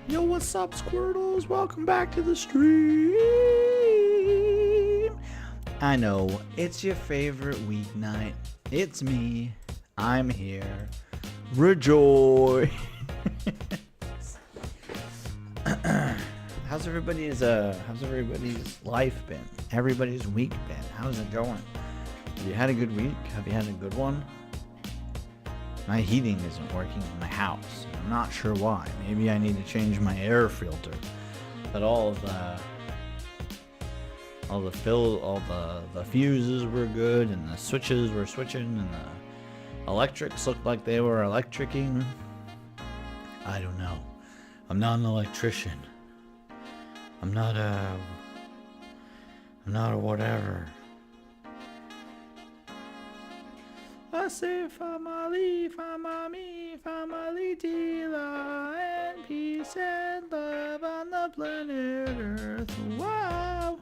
Yo, what's up, Squirtles? Welcome back to the stream. I know, it's your favorite weeknight. It's me. I'm here. Rejoice. How's everybody's life been? Everybody's week been? How's it going? Have you had a good week? Have you had a good one? My heating isn't working in my house. I'm not sure why. Maybe I need to change my air filter. But all the fuses were good, and the switches were switching, and the electrics looked like they were electricking. I don't know. I'm not an electrician. I'm not a whatever. I say family, family, family, Tila, and peace and love on the planet Earth. Wow.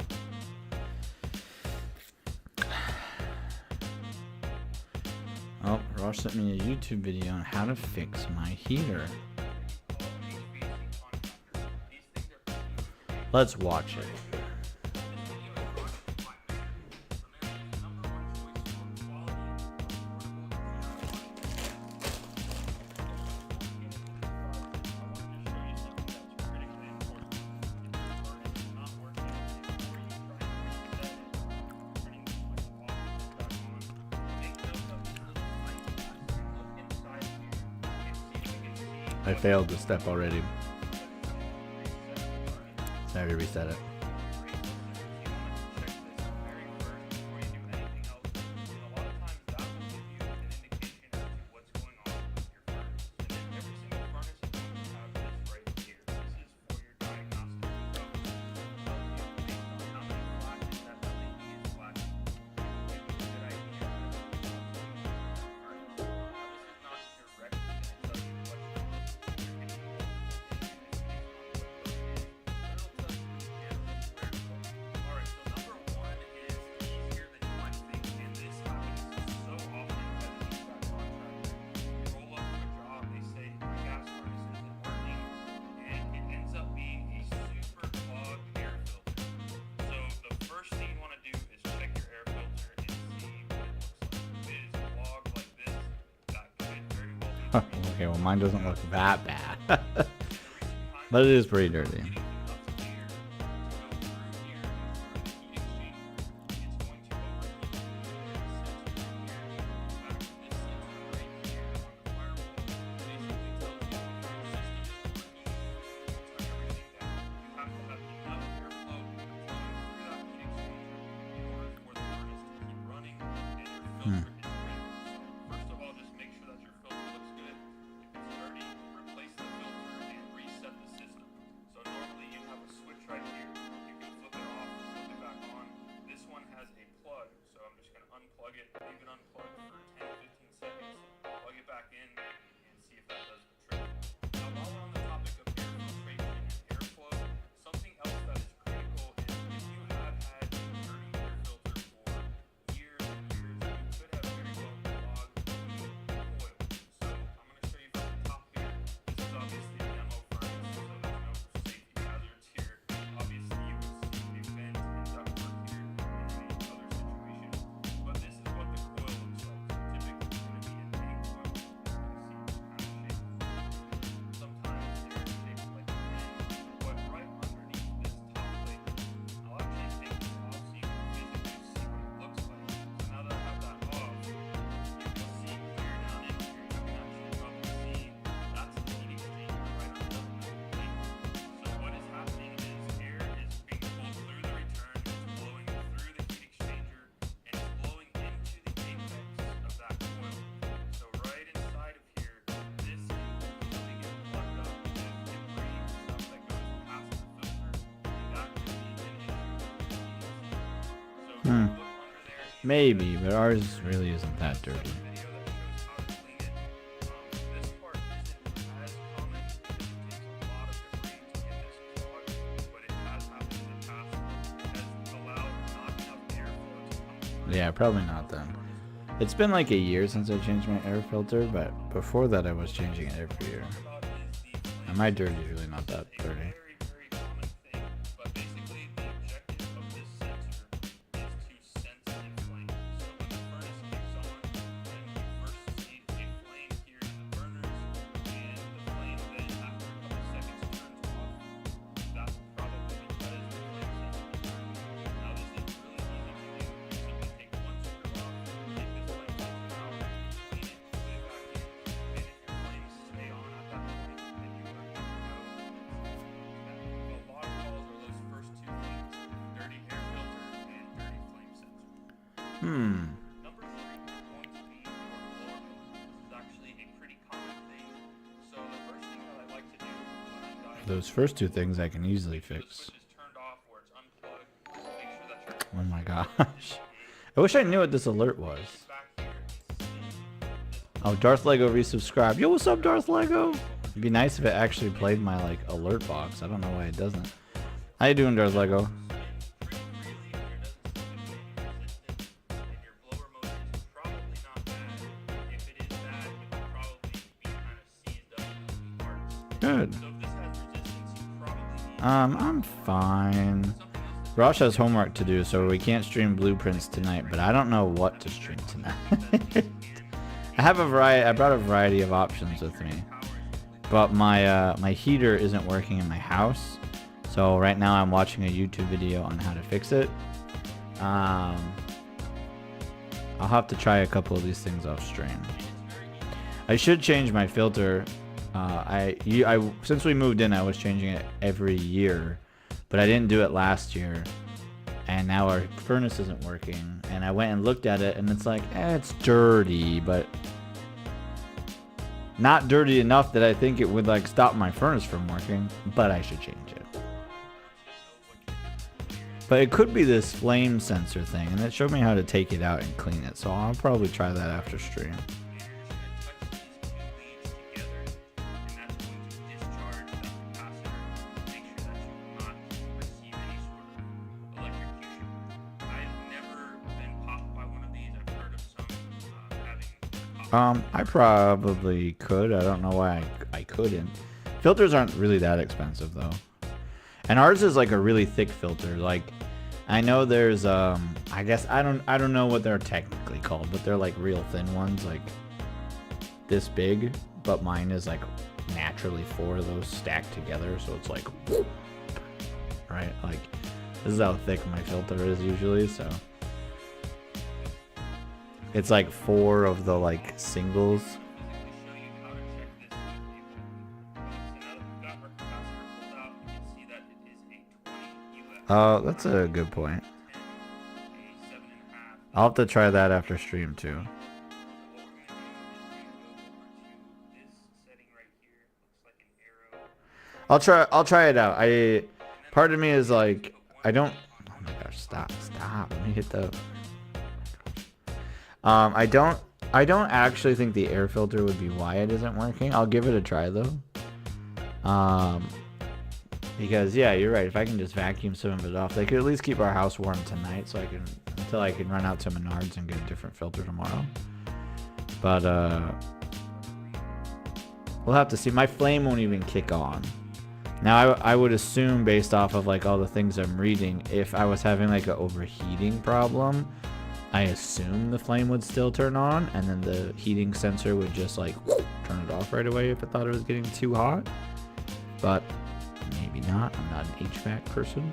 Oh, Ross sent me a YouTube video on how to fix my heater. Let's watch it. I failed the step already. So I have to reset it. Okay, well mine doesn't look that bad. But it is pretty dirty. Maybe, but ours really isn't that dirty. Yeah, probably not then. It's been like a year since I changed my air filter, but before that I was changing it every year. And my dirty is really not that dirty. Very, very common thing, but basically the objective of this sensor is to sense a flame. So when the furnace kicks on, then you first see a flame here in the burners, and the flame then after a couple seconds turns off. That's probably because the flame sensor is working. Now this is really easy to do. You simply take one screw off, take this flame sensor out, clean it, put it back in, and if your flames stay on at that point, then you are good to go. A lot of calls are those first two things: dirty air filter and dirty flame sensor. Number 3 is going to be your blower motor. This is actually a pretty common thing. So the first thing that I like to do when I'm diagnosing Those first two things I can easily the fix. switch is turned off or it's unplugged, make sure that your Oh my gosh. I wish I knew what this alert was. back here and see Oh, Darth Lego resubscribed. Yo, what's up, Darth Lego? It'd be nice if it actually played my like alert box. I don't know why it doesn't. How you doing, Darth Lego? pretty freely and there doesn't seem to be any resistance, and your blower motor is probably not bad. If it is bad, it will probably be kind of seized up in moving parts. Good. So if this has resistance, you probably need I'm fine. something else. Rosh has homework to do, so we can't stream blueprints tonight, but I don't know what to stream tonight. I have a variety. I brought a variety of options with me, but my my heater isn't working in my house, so right now I'm watching a YouTube video on how to fix it. I'll have to try a couple of these things off stream. I should change my filter. Since we moved in, I was changing it every year, but I didn't do it last year, and now our furnace isn't working. And I went and looked at it, and it's like, it's dirty, but not dirty enough that I think it would like stop my furnace from working. But I should change it. But it could be this flame sensor thing, and it showed me how to take it out and clean it. So I'll probably try that after stream. I probably could. I don't know why I couldn't. Filters aren't really that expensive though. And ours is like a really thick filter. Like I know there's I guess I don't know what they're technically called, but they're like real thin ones, like this big, but mine is like naturally 4 of those stacked together, so it's like whoop, right? Like this is how thick my filter is usually, so it's like 4 of the like singles. Oh, that's a good point. I'll have to try that after stream too. I'll try it out. Part of me is like, I don't, oh my gosh, stop. Let me hit the, I don't actually think the air filter would be why it isn't working. I'll give it a try though. Because yeah, you're right. If I can just vacuum some of it off, they could at least keep our house warm tonight, so until I can run out to Menards and get a different filter tomorrow. But we'll have to see. My flame won't even kick on. Now I would assume, based off of like all the things I'm reading, if I was having like an overheating problem, I assume the flame would still turn on, and then the heating sensor would just like turn it off right away if it thought it was getting too hot. But maybe not. I'm not an HVAC person.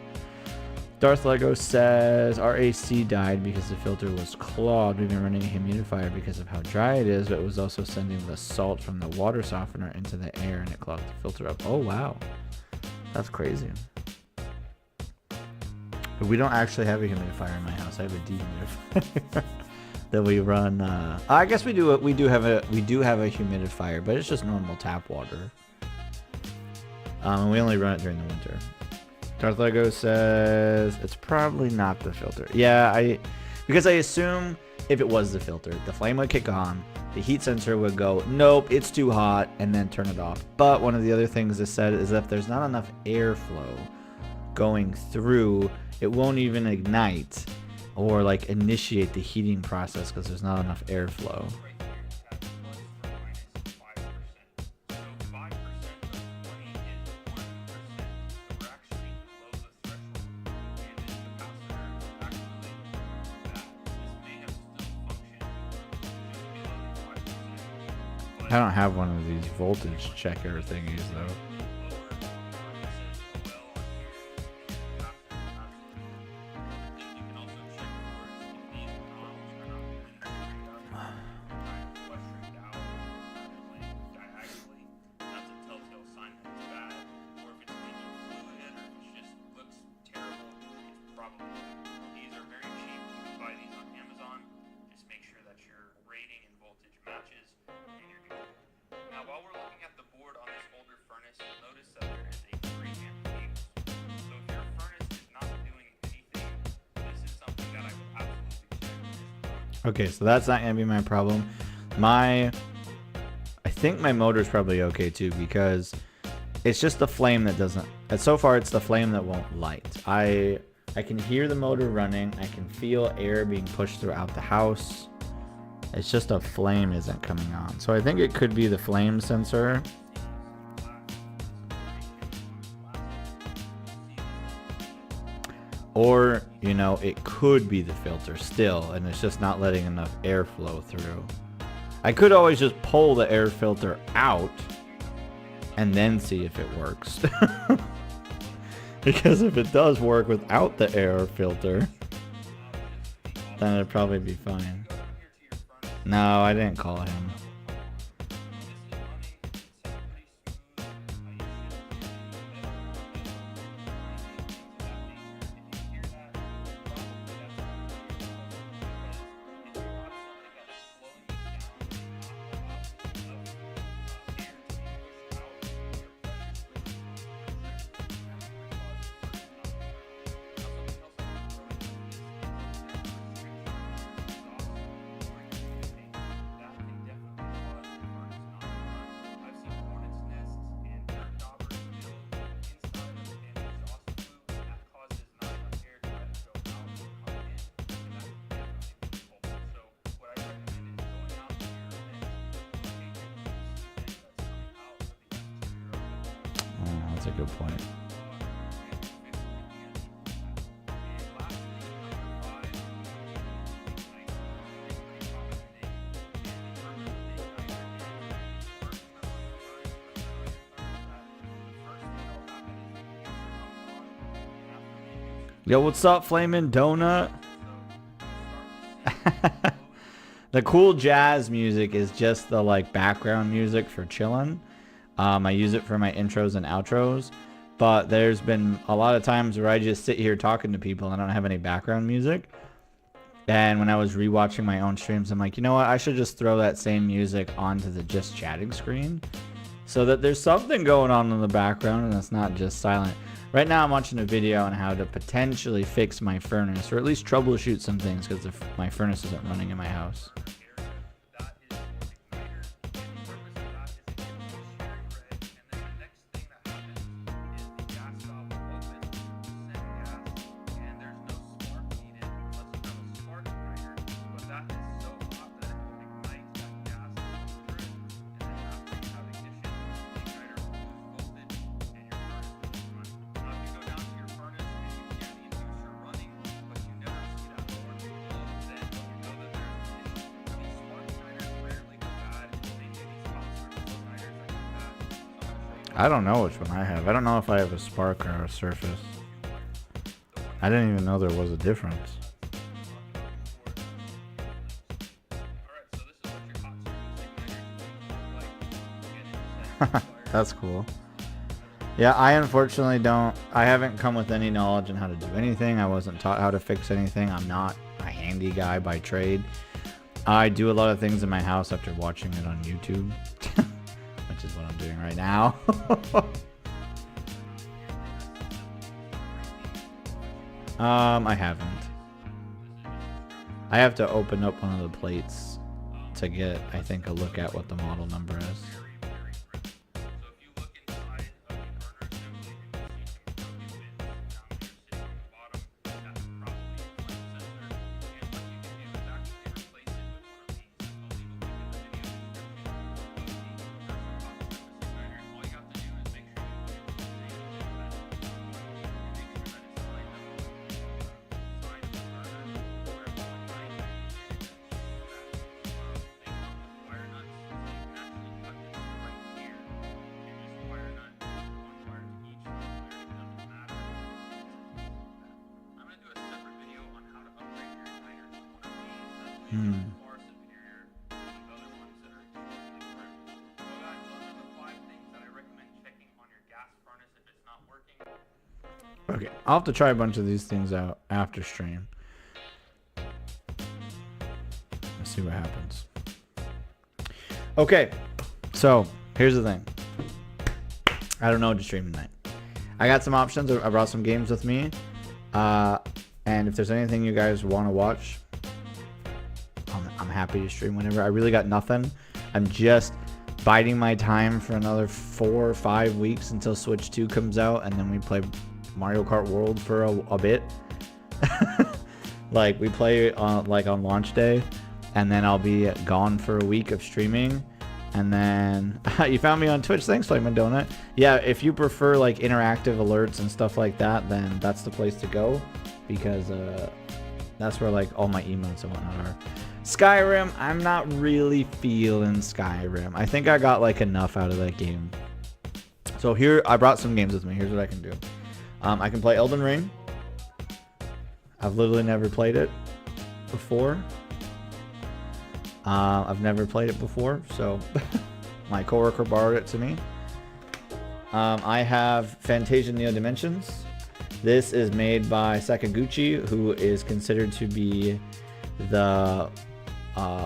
Darth Lego says our AC died because the filter was clogged. We've been running a humidifier because of how dry it is, but it was also sending the salt from the water softener into the air, and it clogged the filter up. Oh wow, that's crazy. But we don't actually have a humidifier in my house. I have a dehumidifier that we run. I guess we do. We do have a humidifier, but it's just normal tap water. And we only run it during the winter. Darth Lego says it's probably not the filter. Yeah, because I assume if it was the filter, the flame would kick on, the heat sensor would go, nope, it's too hot, and then turn it off. But one of the other things it said is that if there's not enough airflow going through, it won't even ignite or like initiate the heating process because there's not enough airflow. I don't have one of these voltage checker thingies though. Okay, so that's not gonna be my problem. I think my motor's probably okay too, because it's just the flame that doesn't. So far, it's the flame that won't light. I can hear the motor running. I can feel air being pushed throughout the house. It's just a flame isn't coming on. So I think it could be the flame sensor. Or, you know, it could be the filter still, and it's just not letting enough air flow through. I could always just pull the air filter out and then see if it works. Because if it does work without the air filter, then it'd probably be fine. No, I didn't call him. That's a good point. Yo, what's up, Flamin' Donut? The cool jazz music is just the like background music for chillin'. I use it for my intros and outros, but there's been a lot of times where I just sit here talking to people and I don't have any background music. And when I was rewatching my own streams, I'm like, you know what? I should just throw that same music onto the just chatting screen so that there's something going on in the background and it's not just silent. Right now I'm watching a video on how to potentially fix my furnace, or at least troubleshoot some things, because my furnace isn't running in my house. I don't know which one I have. I don't know if I have a Spark or a Surface. I didn't even know there was a difference. That's cool. Yeah, I unfortunately I haven't come with any knowledge on how to do anything. I wasn't taught how to fix anything. I'm not a handy guy by trade. I do a lot of things in my house after watching it on YouTube. Which is what I'm doing right now. I haven't. I have to open up one of the plates to get, I think, a look at what the model number is. far superior to the other ones that are completely brick. So guys, those are the 5 things that I recommend checking on your gas furnace if it's not working. Okay, I'll have to try a bunch of these things out after stream. Let's see what happens. Okay, so here's the thing. I don't know what to stream tonight. I got some options. I brought some games with me. And if there's anything you guys want to watch, I'm happy to stream whenever. I really got nothing. I'm just biding my time for another 4 or 5 weeks until Switch 2 comes out, and then we play Mario Kart World for a bit. Like we play on launch day, and then I'll be gone for a week of streaming. And then you found me on Twitch. Thanks, Flamin' Donut. Yeah, if you prefer like interactive alerts and stuff like that, then that's the place to go, because that's where like all my emotes and whatnot are. Skyrim, I'm not really feeling Skyrim. I think I got like enough out of that game. So here, I brought some games with me. Here's what I can do. I can play Elden Ring. I've literally never played it before. I've never played it before, so my coworker borrowed it to me. I have Fantasia Neo Dimensions. This is made by Sakaguchi, who is considered to be the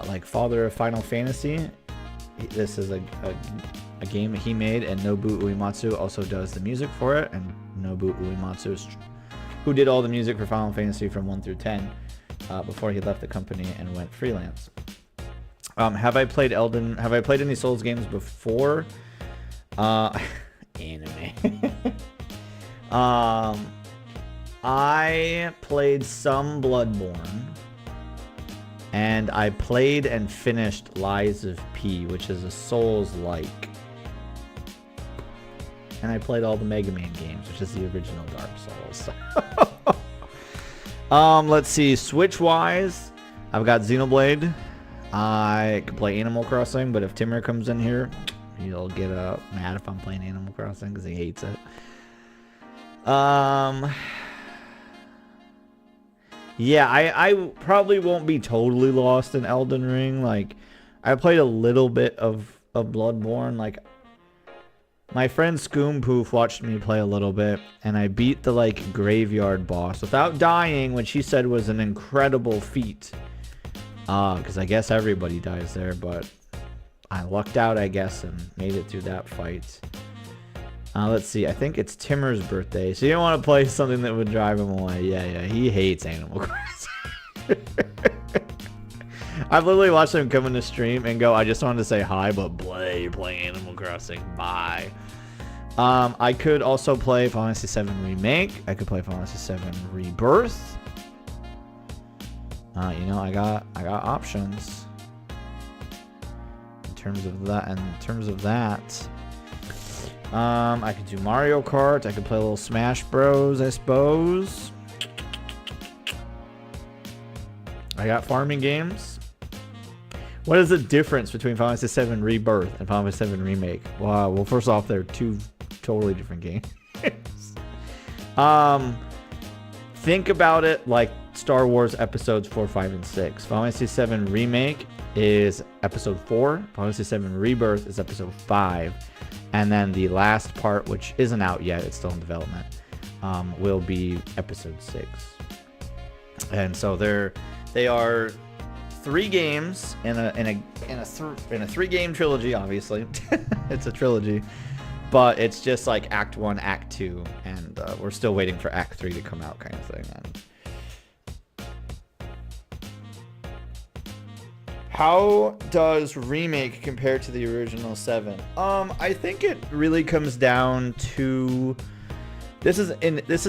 like father of Final Fantasy. This is a game he made, and Nobu Uematsu also does the music for it. And Nobu Uematsu is who did all the music for Final Fantasy from 1 through 10 before he left the company and went freelance. Have I played any Souls games before? Anime. I played some Bloodborne, and I played and finished Lies of P, which is a Souls-like. And I played all the Mega Man games, which is the original Dark Souls. Let's see. Switch-wise, I've got Xenoblade. I can play Animal Crossing, but if Timur comes in here, he'll get mad if I'm playing Animal Crossing because he hates it. Yeah, I probably won't be totally lost in Elden Ring. Like, I played a little bit of Bloodborne. Like, my friend Scoompoof watched me play a little bit, and I beat the like graveyard boss without dying, which he said was an incredible feat. Because I guess everybody dies there, but I lucked out, I guess, and made it through that fight. Let's see. I think it's Timur's birthday, so you don't want to play something that would drive him away. Yeah, he hates Animal Crossing. I've literally watched him come in the stream and go, I just wanted to say hi, but you're playing Animal Crossing. Bye. I could also play Final Fantasy VII Remake. I could play Final Fantasy VII Rebirth. You know, I got options in terms of that. I could do Mario Kart. I could play a little Smash Bros, I suppose. I got farming games. What is the difference between Final Fantasy VII Rebirth and Final Fantasy VII Remake? Wow. Well, first off, they're two totally different games. Think about it like Star Wars episodes 4, 5, and 6. Final Fantasy VII Remake is episode 4. Final Fantasy VII Rebirth is episode 5. And then the last part, which isn't out yet, it's still in development, will be episode 6. And so they are 3 games in a 3-game trilogy. Obviously, it's a trilogy, but it's just like Act 1, Act 2, and we're still waiting for Act 3 to come out, kind of thing. And how does Remake compare to the original 7? I think it really comes down to this is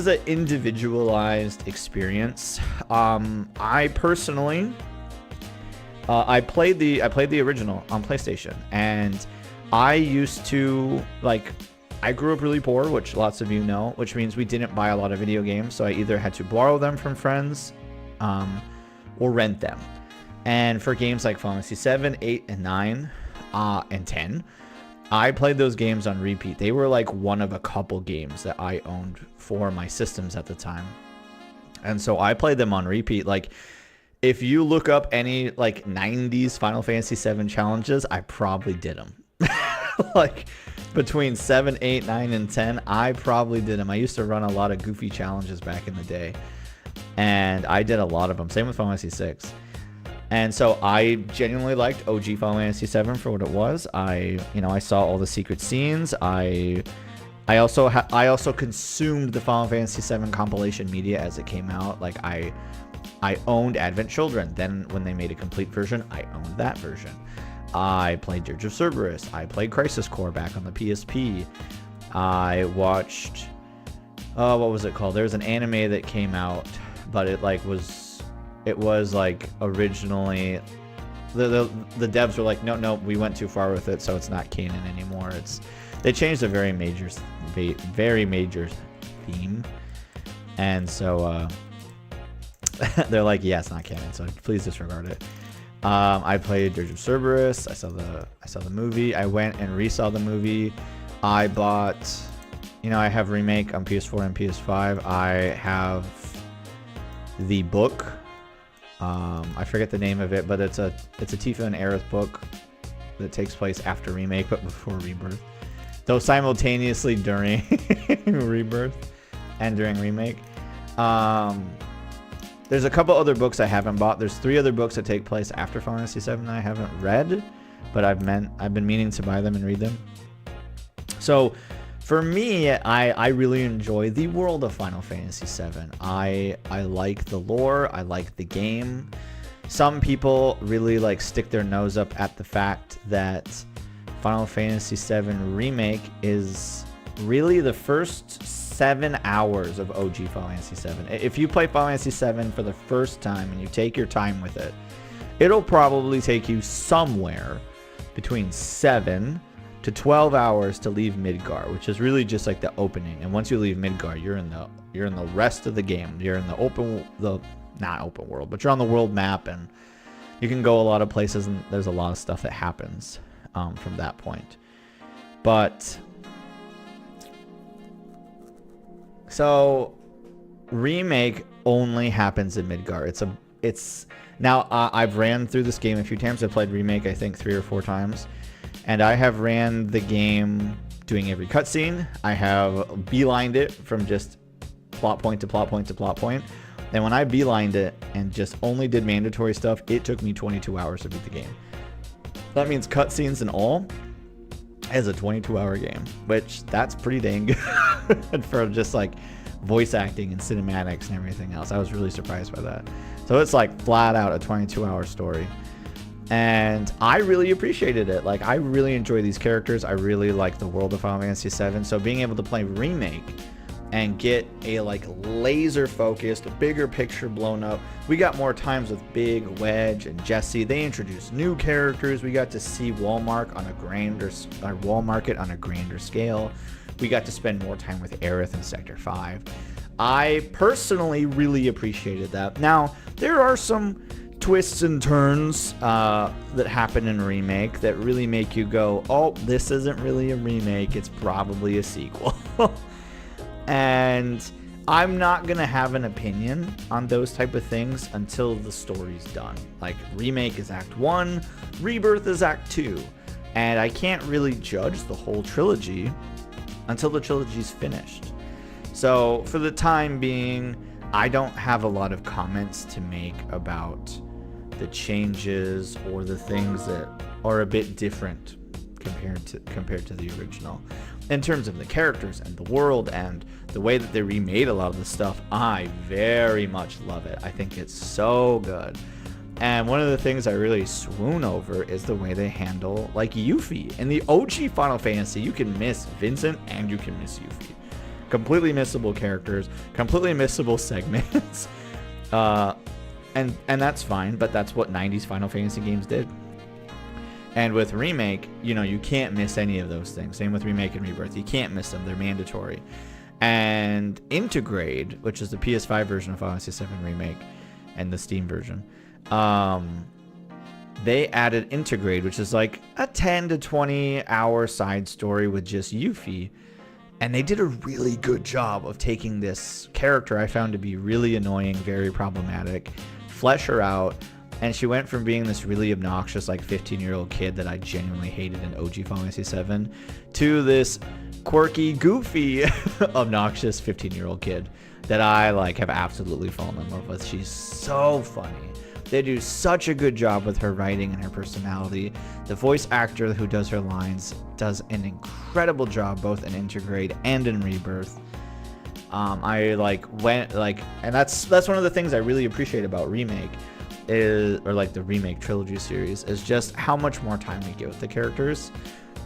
an individualized experience. I personally I played the original on PlayStation, and I used to I grew up really poor, which lots of you know, which means we didn't buy a lot of video games, so I either had to borrow them from friends or rent them. And for games like Final Fantasy 7, 8, and 9, and 10, I played those games on repeat. They were like one of a couple games that I owned for my systems at the time. And so I played them on repeat. Like, if you look up any like 90s Final Fantasy 7 challenges, I probably did them. Like between 7, 8, 9, and 10, I probably did them. I used to run a lot of goofy challenges back in the day, and I did a lot of them. Same with Final Fantasy 6. And so I genuinely liked OG Final Fantasy 7 for what it was. I saw all the secret scenes. I also consumed the Final Fantasy 7 compilation media as it came out. Like I owned Advent Children. Then when they made a complete version, I owned that version. I played Dirge of Cerberus. I played Crisis Core back on the PSP. I watched what was it called? There's an anime that came out, but it was like originally the devs were like, no, we went too far with it, so it's not canon anymore. They changed a very major theme, and so they're like, yeah, it's not canon, so please disregard it. I played Dirge of Cerberus. I saw the movie. I went and resaw the movie. I bought, I have Remake on PS4 and PS5. I have the book. I forget the name of it, but it's a Tifa and Aerith book that takes place after Remake but before Rebirth. Though simultaneously during Rebirth and during Remake. There's a couple other books I haven't bought. There's 3 other books that take place after Final Fantasy 7 that I haven't read, but I've been meaning to buy them and read them. So for me, I really enjoy the world of Final Fantasy 7. I like the lore. I like the game. Some people really like stick their nose up at the fact that Final Fantasy 7 Remake is really the first 7 hours of OG Final Fantasy 7. If you play Final Fantasy 7 for the first time and you take your time with it, it'll probably take you somewhere between 7 to 12 hours to leave Midgar, which is really just like the opening. And once you leave Midgar, you're in the rest of the game. You're in not open world, but you're on the world map, and you can go a lot of places, and there's a lot of stuff that happens from that point. But so Remake only happens in Midgar. Now I've ran through this game a few times. I've played Remake I think 3 or 4 times, and I have ran the game doing every cutscene. I have beelined it from just plot point to plot point to plot point. And when I beelined it and just only did mandatory stuff, it took me 22 hours to beat the game. That means cutscenes and all is a 22-hour game, which that's pretty dang good for just like voice acting and cinematics and everything else. I was really surprised by that. So it's like flat out a 22-hour story. And I really appreciated it. Like, I really enjoy these characters. I really like the world of Final Fantasy VII. So being able to play Remake and get a like laser focused, bigger picture blown up. We got more times with Big, Wedge, and Jesse. They introduced new characters. We got to see Walmart on a grander scale. We got to spend more time with Aerith in Sector 5. I personally really appreciated that. Now, there are some twists and turns that happen in Remake that really make you go, oh, this isn't really a remake, it's probably a sequel. And I'm not gonna have an opinion on those type of things until the story's done. Like, Remake is Act 1, Rebirth is Act 2, and I can't really judge the whole trilogy until the trilogy's finished. So for the time being, I don't have a lot of comments to make about the changes or the things that are a bit different compared to the original. In terms of the characters and the world and the way that they remade a lot of the stuff, I very much love it. I think it's so good. And one of the things I really swoon over is the way they handle, like, Yuffie. In the OG Final Fantasy, you can miss Vincent and you can miss Yuffie. Completely missable characters, completely missable segments. And that's fine, but that's what 90s Final Fantasy games did. And with Remake, you can't miss any of those things. Same with Remake and Rebirth. You can't miss them. They're mandatory. And Intergrade, which is the PS5 version of Final Fantasy VII Remake and the Steam version, they added Intergrade, which is like a 10 to 20 hour side story with just Yuffie. And they did a really good job of taking this character I found to be really annoying, very problematic, flesh her out, and she went from being this really obnoxious, like 15-year-old kid that I genuinely hated in OG Final Fantasy VII to this quirky, goofy, obnoxious 15-year-old kid that I like have absolutely fallen in love with. She's so funny. They do such a good job with her writing and her personality. The voice actor who does her lines does an incredible job both in Intergrade and in Rebirth. I and that's one of the things I really appreciate about Remake or like the Remake trilogy series is just how much more time we give the characters.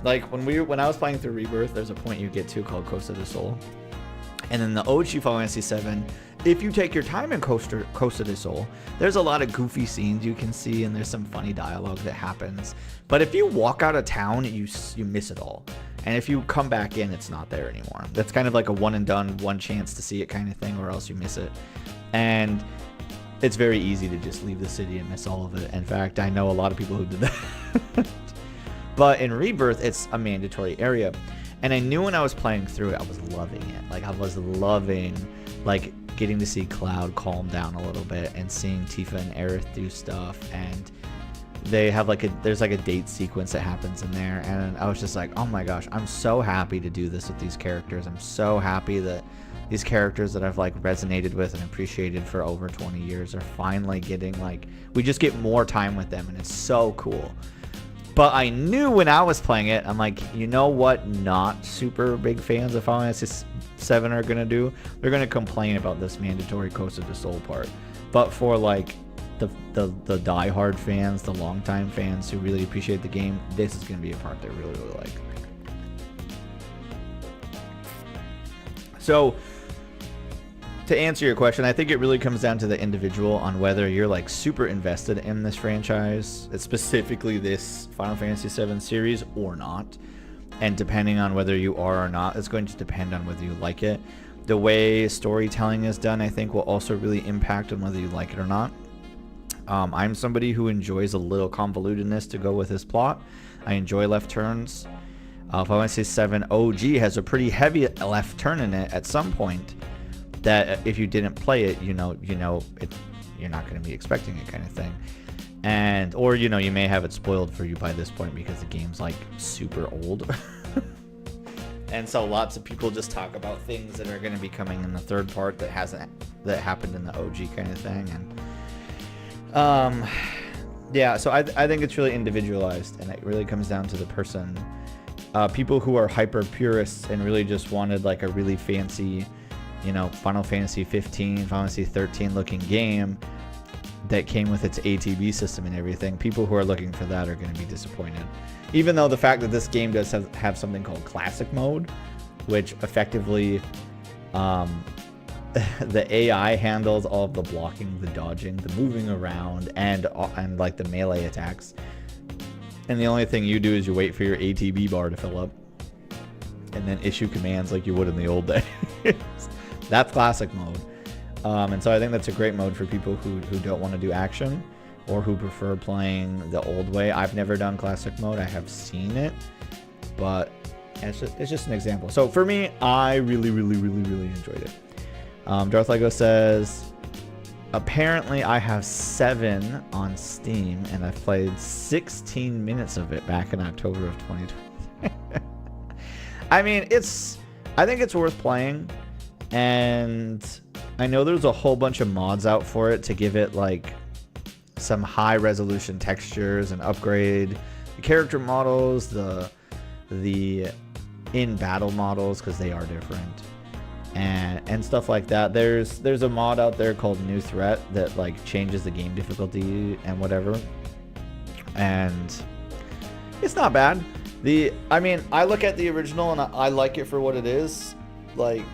Like when I was playing through Rebirth, there's a point you get to called Costa del Sol, and then the OG Final Fantasy VII, if you take your time in Costa del Sol, there's a lot of goofy scenes you can see, and there's some funny dialogue that happens. But if you walk out of town, you miss it all. And if you come back in, it's not there anymore. That's kind of like a one and done, one chance to see it kind of thing, or else you miss it. And it's very easy to just leave the city and miss all of it. In fact, I know a lot of people who did that. But in Rebirth, it's a mandatory area. And I knew when I was playing through it, I was loving it. Like, I was loving, like, getting to see Cloud calm down a little bit and seeing Tifa and Aerith do stuff. And they have there's a date sequence that happens in there. And I was just like, oh my gosh, I'm so happy to do this with these characters. I'm so happy that these characters that I've like resonated with and appreciated for over 20 years are finally getting we just get more time with them, and it's so cool. But I knew when I was playing it, I'm like, you know what not super big fans of Final Fantasy VII are going to do? They're going to complain about this mandatory Costa del Sol part. But for like the diehard fans, the longtime fans who really appreciate the game, this is going to be a part they really, really like. So, to answer your question, I think it really comes down to the individual on whether you're like super invested in this franchise, specifically this Final Fantasy VII series, or not. And depending on whether you are or not, it's going to depend on whether you like it. The way storytelling is done, I think, will also really impact on whether you like it or not. I'm somebody who enjoys a little convolutedness to go with his plot. I enjoy left turns. Final Fantasy VII OG has a pretty heavy left turn in it at some point, that if you didn't play it, you know it, you're not going to be expecting it, kind of thing. And or you may have it spoiled for you by this point because the game's like super old. And so lots of people just talk about things that are going to be coming in the third part that happened in the OG kind of thing. And yeah, so I think it's really individualized, and it really comes down to the person. People who are hyper purists and really just wanted like a really fancy, Final Fantasy 15, Final Fantasy 13 looking game that came with its ATB system and everything. People who are looking for that are going to be disappointed. Even though the fact that this game does have something called Classic Mode, which effectively the AI handles all of the blocking, the dodging, the moving around, and like the melee attacks. And the only thing you do is you wait for your ATB bar to fill up and then issue commands like you would in the old days. That's Classic Mode. And so I think that's a great mode for people who don't want to do action or who prefer playing the old way. I've never done Classic Mode. I have seen it, but it's just an example. So for me, I really, really, really, really enjoyed it. Darth Lego says, apparently I have 7 on Steam, and I've played 16 minutes of it back in October of 2020. I mean, I think it's worth playing, and I know there's a whole bunch of mods out for it to give it like some high resolution textures and upgrade the character models, the in battle models, because they are different, and stuff like that. There's a mod out there called New Threat that like changes the game difficulty and whatever, and it's not bad. I mean, I look at the original and I like it for what it is. Like,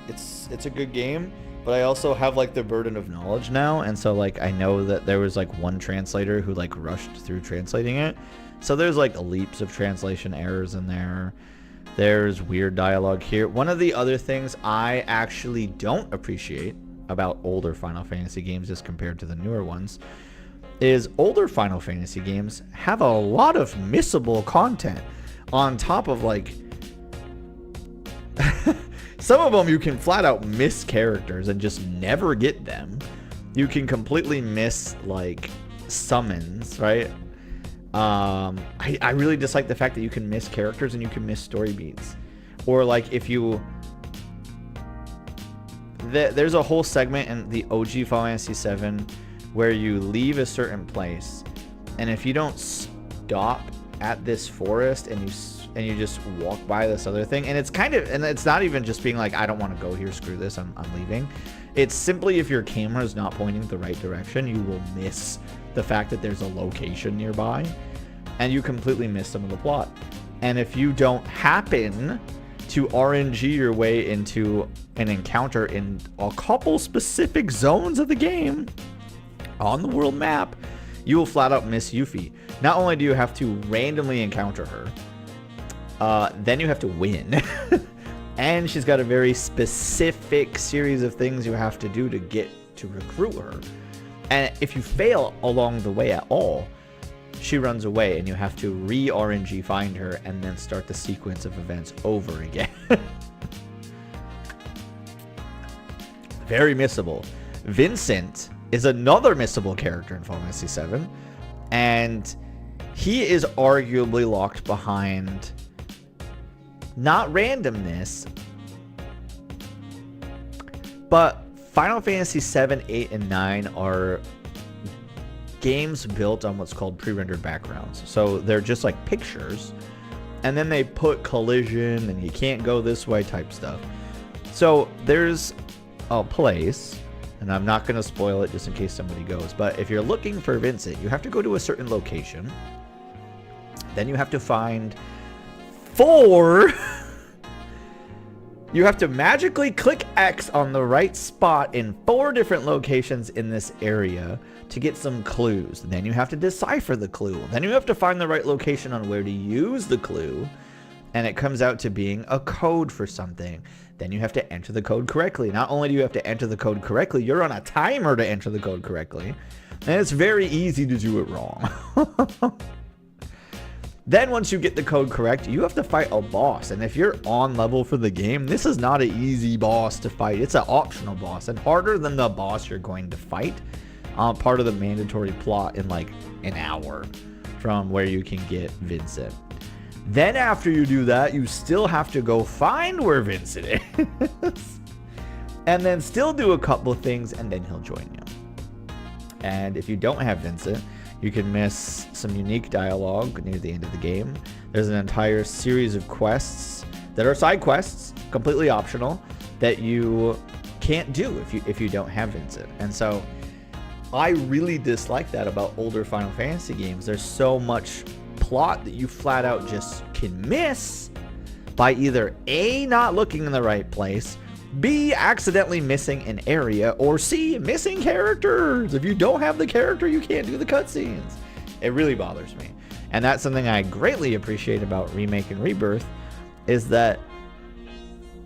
it's a good game, but I also have like the burden of knowledge now, and so like I know that there was like one translator who like rushed through translating it, so there's like leaps of translation errors in there. There's weird dialogue here. One of the other things I actually don't appreciate about older Final Fantasy games as compared to the newer ones is older Final Fantasy games have a lot of missable content on top of like some of them you can flat out miss characters and just never get them. You can completely miss like summons, right? I really dislike the fact that you can miss characters and you can miss story beats. Or like if you... There's a whole segment in the OG Final Fantasy VII where you leave a certain place, and if you don't stop at this forest and you just walk by this other thing, and it's not even just being like, I don't want to go here, screw this, I'm leaving. It's simply if your camera is not pointing the right direction, you will miss the fact that there's a location nearby, and you completely miss some of the plot. And if you don't happen to RNG your way into an encounter in a couple specific zones of the game on the world map, you will flat out miss Yuffie. Not only do you have to randomly encounter her, then you have to win. And she's got a very specific series of things you have to do to get to recruit her. And if you fail along the way at all, she runs away and you have to re-RNG find her and then start the sequence of events over again. Very missable. Vincent is another missable character in Final Fantasy VII, and he is arguably locked behind not randomness, but Final Fantasy 7, 8, and 9 are games built on what's called pre-rendered backgrounds. So they're just like pictures, and then they put collision and you can't go this way type stuff. So there's a place, and I'm not going to spoil it just in case somebody goes, but if you're looking for Vincent, you have to go to a certain location. Then you have to find 4... You have to magically click X on the right spot in 4 different locations in this area to get some clues. Then you have to decipher the clue. Then you have to find the right location on where to use the clue, and it comes out to being a code for something. Then you have to enter the code correctly. Not only do you have to enter the code correctly, you're on a timer to enter the code correctly, and it's very easy to do it wrong. Then once you get the code correct, you have to fight a boss. And if you're on level for the game, this is not an easy boss to fight. It's an optional boss and harder than the boss you're going to fight. Part of the mandatory plot in like an hour from where you can get Vincent. Then after you do that, you still have to go find where Vincent is. And then still do a couple of things, and then he'll join you. And if you don't have Vincent, you can miss some unique dialogue near the end of the game. There's an entire series of quests that are side quests, completely optional, that you can't do if you don't have Vincent. And so I really dislike that about older Final Fantasy games. There's so much plot that you flat out just can miss by either A, not looking in the right place, B, accidentally missing an area, or C, missing characters. If you don't have the character, you can't do the cutscenes. It really bothers me. And that's something I greatly appreciate about Remake and Rebirth, is that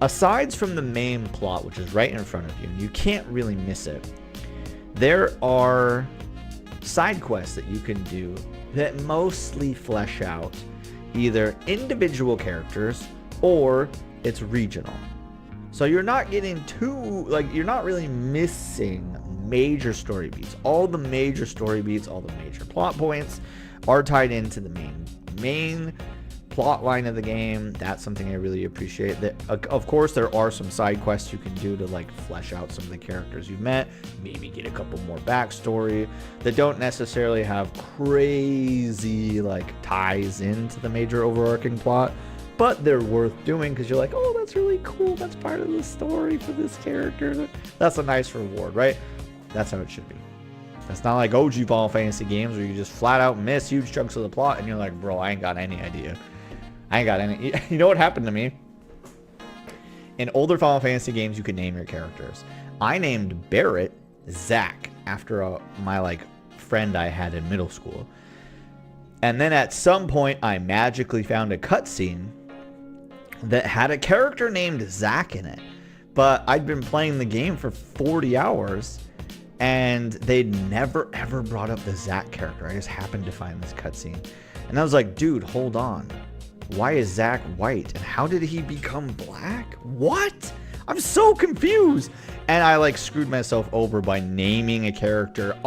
aside from the main plot, which is right in front of you, and you can't really miss it, there are side quests that you can do that mostly flesh out either individual characters or it's regional. So you're not getting too, like, you're not really missing major story beats. All the major story beats, all the major plot points are tied into the main plot line of the game. That's something I really appreciate. That, of course, there are some side quests you can do to like flesh out some of the characters you've met, maybe get a couple more backstory that don't necessarily have crazy like ties into the major overarching plot, but they're worth doing because you're like, oh, that's really cool. That's part of the story for this character. That's a nice reward, right? That's how it should be. It's not like OG Final Fantasy games where you just flat out miss huge chunks of the plot and you're like, bro, I ain't got any idea. I ain't got any. You know what happened to me? In older Final Fantasy games, you could name your characters. I named Barrett Zach after my like friend I had in middle school. And then at some point, I magically found a cutscene that had a character named Zach in it. But I'd been playing the game for 40 hours, and they'd never, ever brought up the Zach character. I just happened to find this cutscene. And I was like, dude, hold on. Why is Zach white? And how did he become black? What? I'm so confused. And I like screwed myself over by naming a character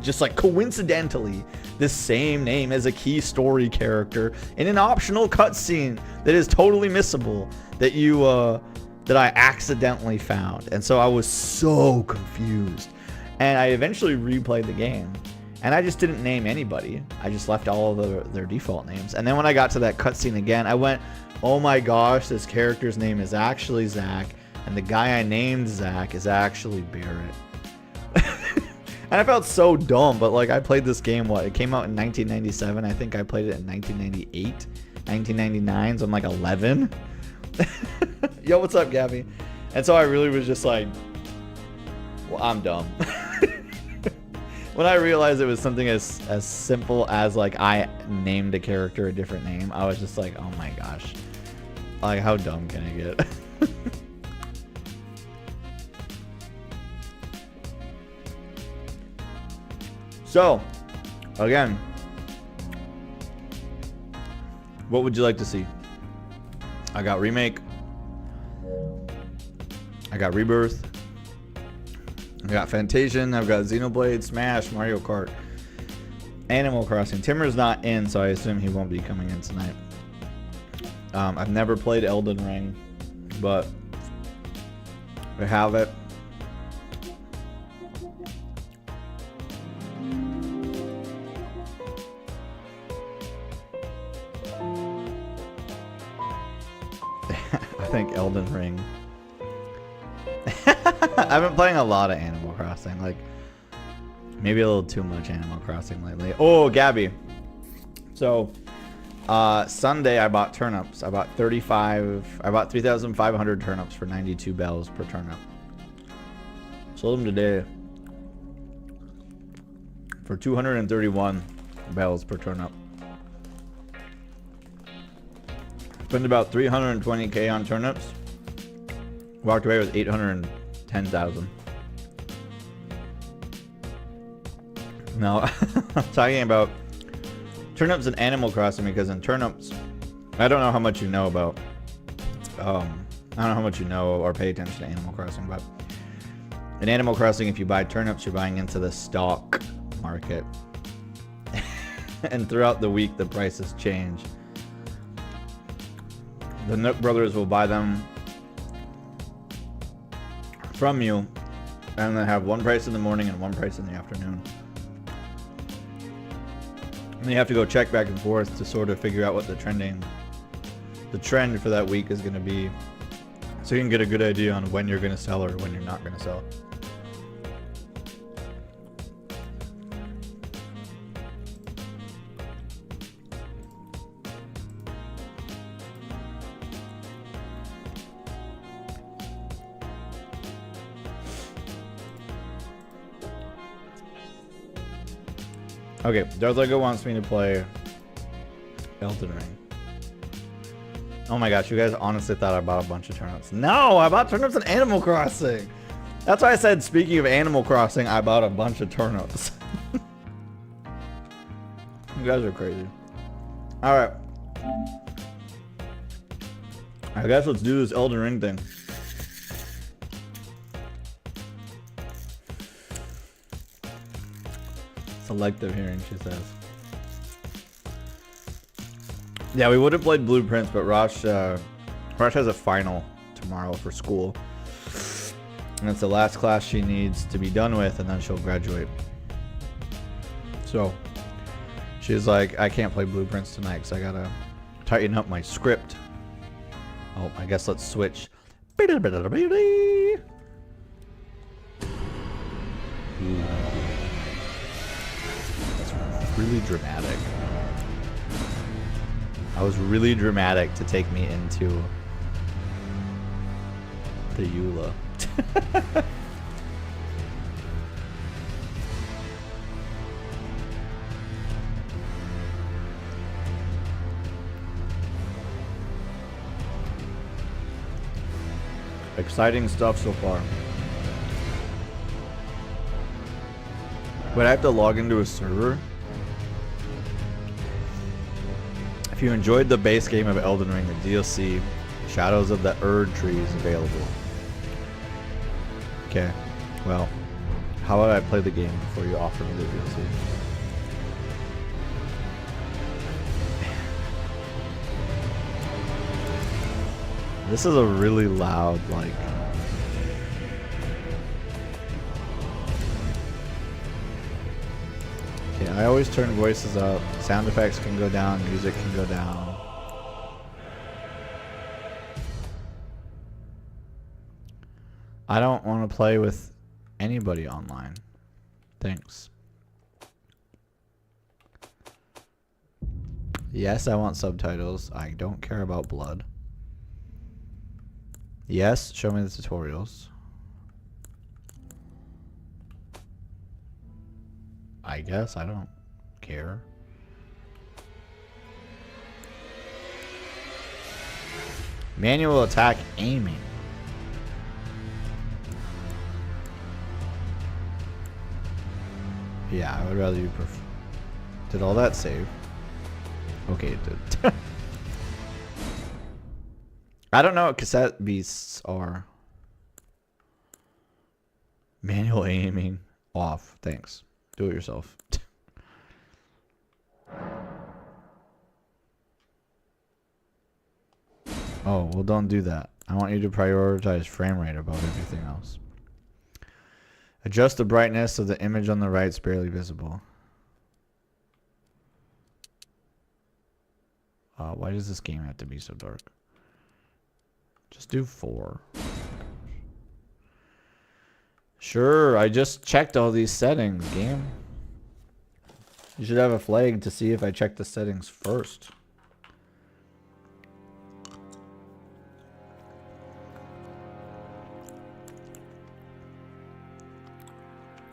just like coincidentally the same name as a key story character in an optional cutscene that is totally missable that I accidentally found. And so I was so confused. And I eventually replayed the game. And I just didn't name anybody. I just left all of their default names. And then when I got to that cutscene again, I went, oh my gosh, this character's name is actually Zach. And the guy I named Zach is actually Barrett. And I felt so dumb, but like I played this game, it came out in 1997. I think I played it in 1998, 1999, so I'm like 11. Yo, what's up, Gabby? And so I really was just like, well, I'm dumb. When I realized it was something as simple as like I named a character a different name, I was just like, oh my gosh. Like, how dumb can I get? So, again, what would you like to see? I got Remake. I got Rebirth. I got Fantasian. I've got Xenoblade, Smash, Mario Kart, Animal Crossing. Timmer's not in, so I assume he won't be coming in tonight. I've never played Elden Ring, but I have it. I think Elden Ring. I've been playing a lot of Animal Crossing, like maybe a little too much Animal Crossing lately. Oh, Gabby. So, Sunday I bought turnips. I bought 3,500 turnips for 92 bells per turnip. Sold them today for 231 bells per turnip. Spent about 320K on turnips. Walked away with 810,000. Now, I'm talking about turnips and Animal Crossing because in turnips, I don't know how much you know about. I don't know how much you know or pay attention to Animal Crossing, but in Animal Crossing, if you buy turnips, you're buying into the stock market. And throughout the week, the prices change. The Nook brothers will buy them from you, and they have one price in the morning and one price in the afternoon. And you have to go check back and forth to sort of figure out what the trend for that week is going to be, so you can get a good idea on when you're going to sell or when you're not going to sell. Okay, Darth Lego wants me to play Elden Ring. Oh my gosh, you guys honestly thought I bought a bunch of turnips. No, I bought turnips in Animal Crossing. That's why I said, speaking of Animal Crossing, I bought a bunch of turnips. You guys are crazy. Alright. I guess let's do this Elden Ring thing. Selective hearing, she says. Yeah, we would have played Blueprints, but Rosh has a final tomorrow for school. And it's the last class she needs to be done with, and then she'll graduate. So, she's like, I can't play Blueprints tonight because I gotta tighten up my script. Oh, I guess let's switch. Ooh. Really dramatic. I was really dramatic to take me into the EULA. Exciting stuff so far. But I have to log into a server. If you enjoyed the base game of Elden Ring, the DLC Shadows of the Erd Tree is available. Okay. Well, how about I play the game before you offer me the DLC? This is a really loud, like... Okay, I always turn voices up. Sound effects can go down, music can go down. I don't want to play with anybody online. Thanks. Yes, I want subtitles. I don't care about blood. Yes, show me the tutorials. I guess I don't care. Manual attack aiming. Yeah, I would rather you prefer. Did all that save? Okay, it did. I don't know what cassette beasts are. Manual aiming off. Thanks. Do it yourself. Oh, well, don't do that. I want you to prioritize frame rate above everything else. Adjust the brightness of the image on the right is barely visible. Why does this game have to be so dark? Just do 4. Sure, I just checked all these settings, game. You should have a flag to see if I checked the settings first.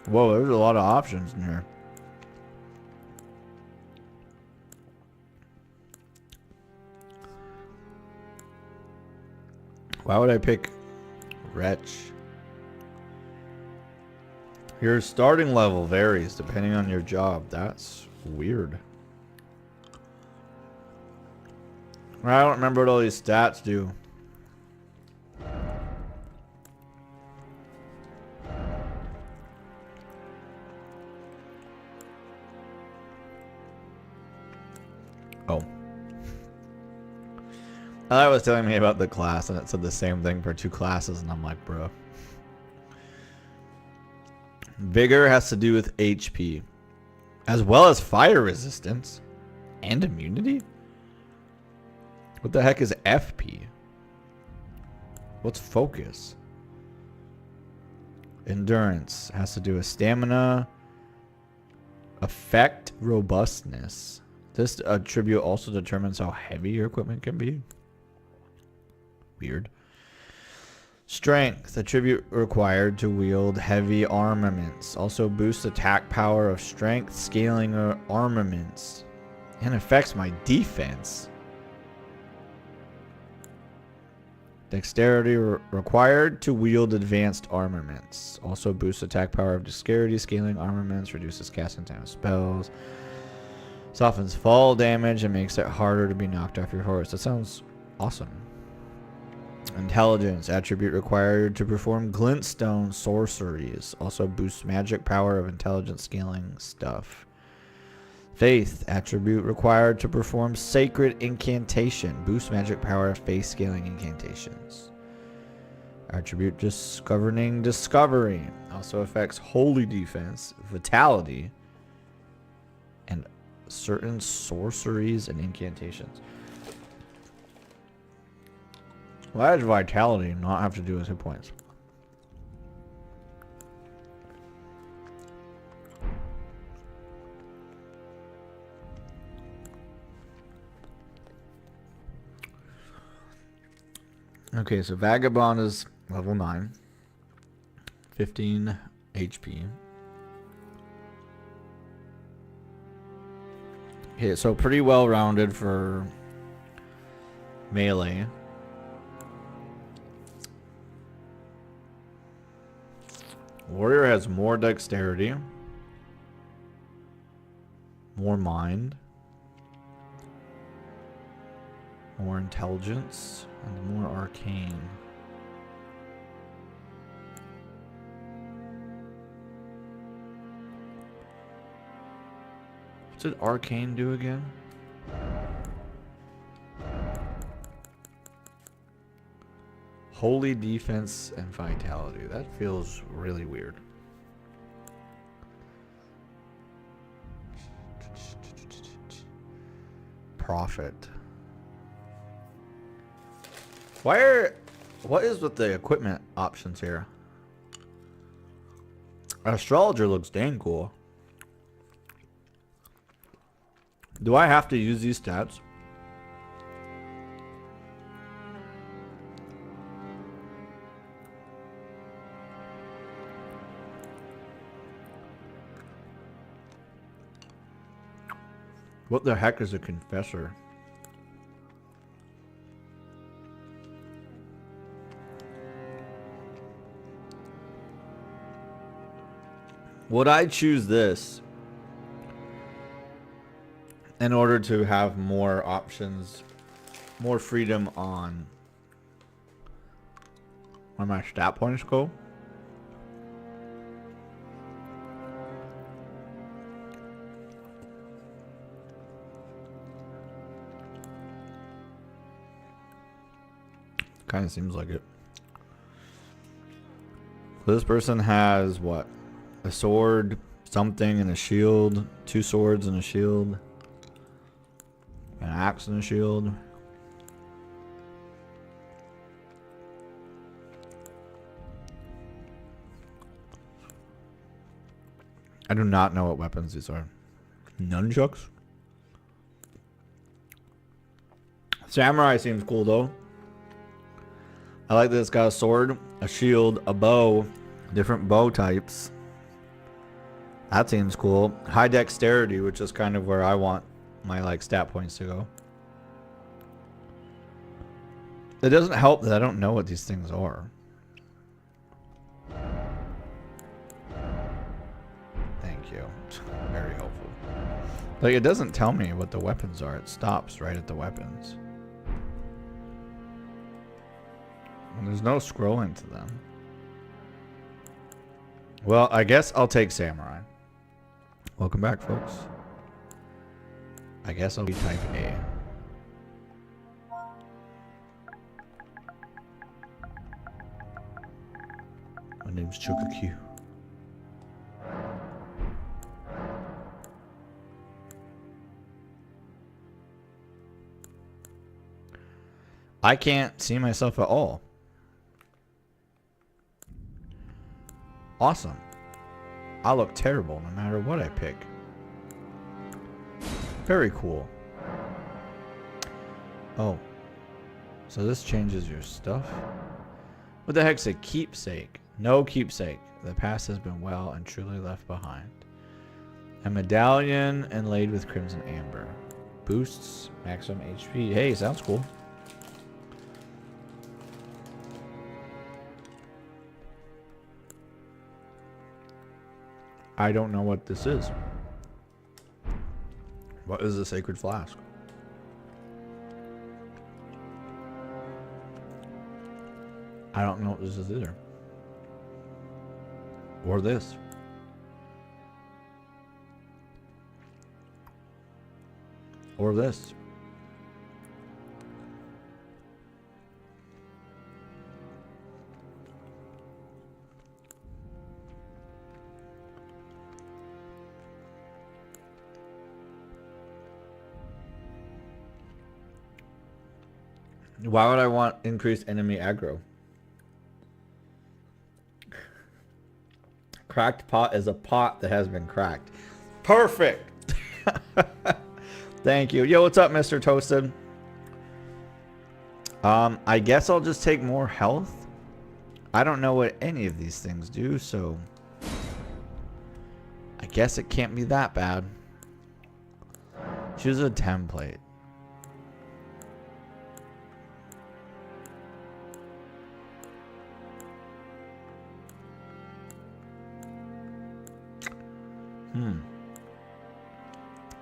Whoa, there's a lot of options in here. Why would I pick Wretch? Your starting level varies depending on your job. That's weird. I don't remember what all these stats do. Oh. I was telling me about the class and it said the same thing for 2 classes and I'm like, bro. Vigor has to do with HP, as well as fire resistance and immunity. What the heck is FP? What's focus? Endurance has to do with stamina, effect, robustness. This attribute also determines how heavy your equipment can be. Weird. Strength, attribute required to wield heavy armaments. Also boosts attack power of strength, scaling armaments. And affects my defense. Dexterity required to wield advanced armaments. Also boosts attack power of dexterity, scaling armaments, reduces casting time of spells. Softens fall damage and makes it harder to be knocked off your horse. That sounds awesome. Intelligence, attribute required to perform glintstone sorceries. Also boosts magic power of intelligence scaling stuff. Faith, attribute required to perform sacred incantation. Boosts magic power of faith scaling incantations. Attribute just governing discovery. Also affects holy defense, vitality, and certain sorceries and incantations. Why does vitality not have to do with hit points? Okay, so Vagabond is level 9. 15 HP. Okay, so pretty well rounded for melee. Warrior has more dexterity, more mind, more intelligence, and more arcane. What did Arcane do again? Holy defense and vitality. That feels really weird. Profit. What is with the equipment options here? Astrologer looks dang cool. Do I have to use these stats? What the heck is a confessor? Would I choose this in order to have more options, more freedom on where my stat points go? Kind of seems like it. This person has what? A sword, something, and a shield. 2 swords and a shield. An axe and a shield. I do not know what weapons these are. Nunchucks? Samurai seems cool though. I like that it's got a sword, a shield, a bow, different bow types. That seems cool. High dexterity, which is kind of where I want my like stat points to go. It doesn't help that I don't know what these things are. Thank you. Very helpful. Like it doesn't tell me what the weapons are. It stops right at the weapons. And there's no scrolling to them. Well, I guess I'll take Samurai. Welcome back, folks. I guess I'll be type A. My name's Chokaku. I can't see myself at all. Awesome. I look terrible no matter what I pick. Very cool. Oh. So this changes your stuff? What the heck's a keepsake? No keepsake. The past has been well and truly left behind. A medallion inlaid with crimson amber. Boosts maximum HP. Hey, sounds cool. I don't know what this is. What is a sacred flask? I don't know what this is either. Or this. Or this. Why would I want increased enemy aggro? Cracked pot is a pot that has been cracked. Perfect. Thank you. Yo, what's up, Mr. Toasted? I guess I'll just take more health. I don't know what any of these things do, so I guess it can't be that bad. Choose a template.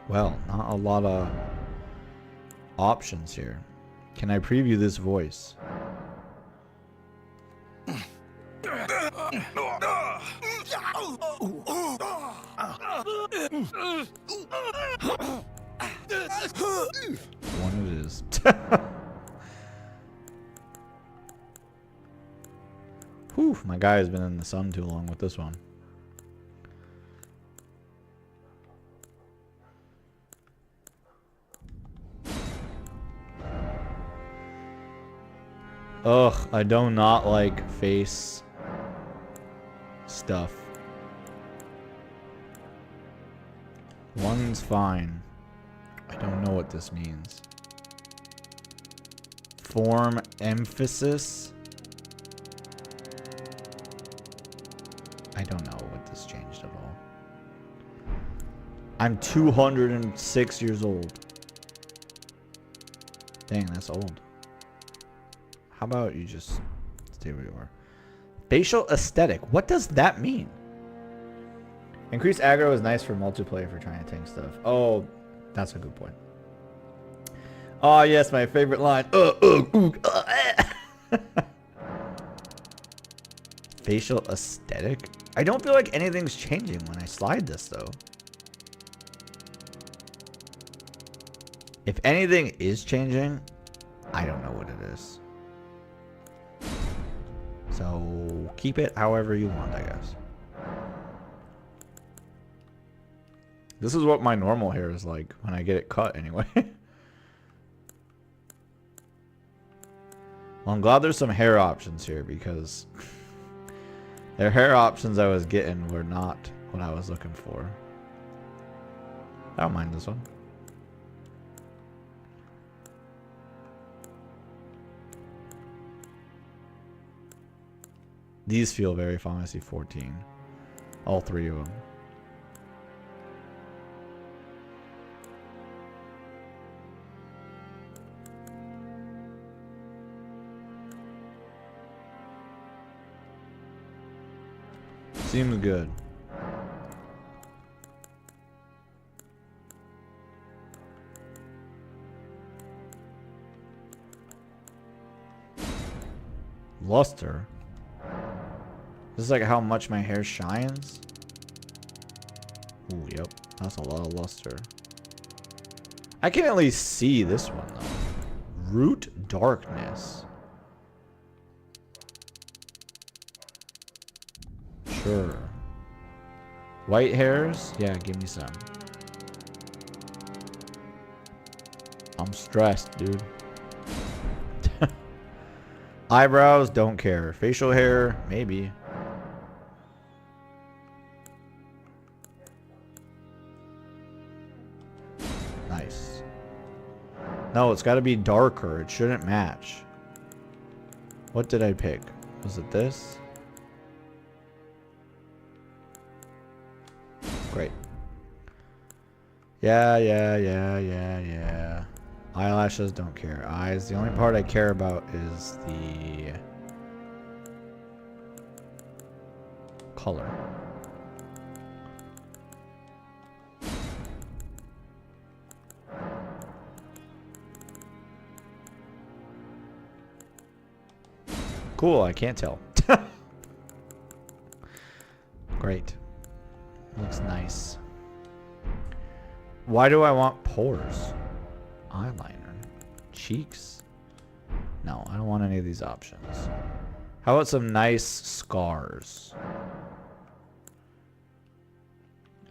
Well, not a lot of options here. Can I preview this voice? One it is. Whew, my guy has been in the sun too long with this one. Ugh, I do not like face stuff. One's fine. I don't know what this means. Form emphasis. I don't know what this changed at all. I'm 206 years old. Dang, that's old. How about you just stay where you are? Facial aesthetic. What does that mean? Increased aggro is nice for multiplayer for trying to tank stuff. Oh, that's a good point. Oh, yes, my favorite line. Facial aesthetic? I don't feel like anything's changing when I slide this, though. If anything is changing, I don't know what it is. So, keep it however you want, I guess. This is what my normal hair is like when I get it cut, anyway. Well, I'm glad there's some hair options here because the hair options I was getting were not what I was looking for. I don't mind this one. These feel very Final Fantasy 14. All three of them. Seems good. Luster. This is like how much my hair shines. Ooh, yep. That's a lot of luster. I can at least see this one though. Root darkness. Sure. White hairs? Yeah, give me some. I'm stressed, dude. Eyebrows, don't care. Facial hair, maybe. Nice. No, it's got to be darker. It shouldn't match. What did I pick? Was it this? Great. Yeah. Eyelashes, don't care. Eyes, the only part I care about is the color. Cool, I can't tell. Great. Looks nice. Why do I want pores? Eyeliner. Cheeks? No, I don't want any of these options. How about some nice scars?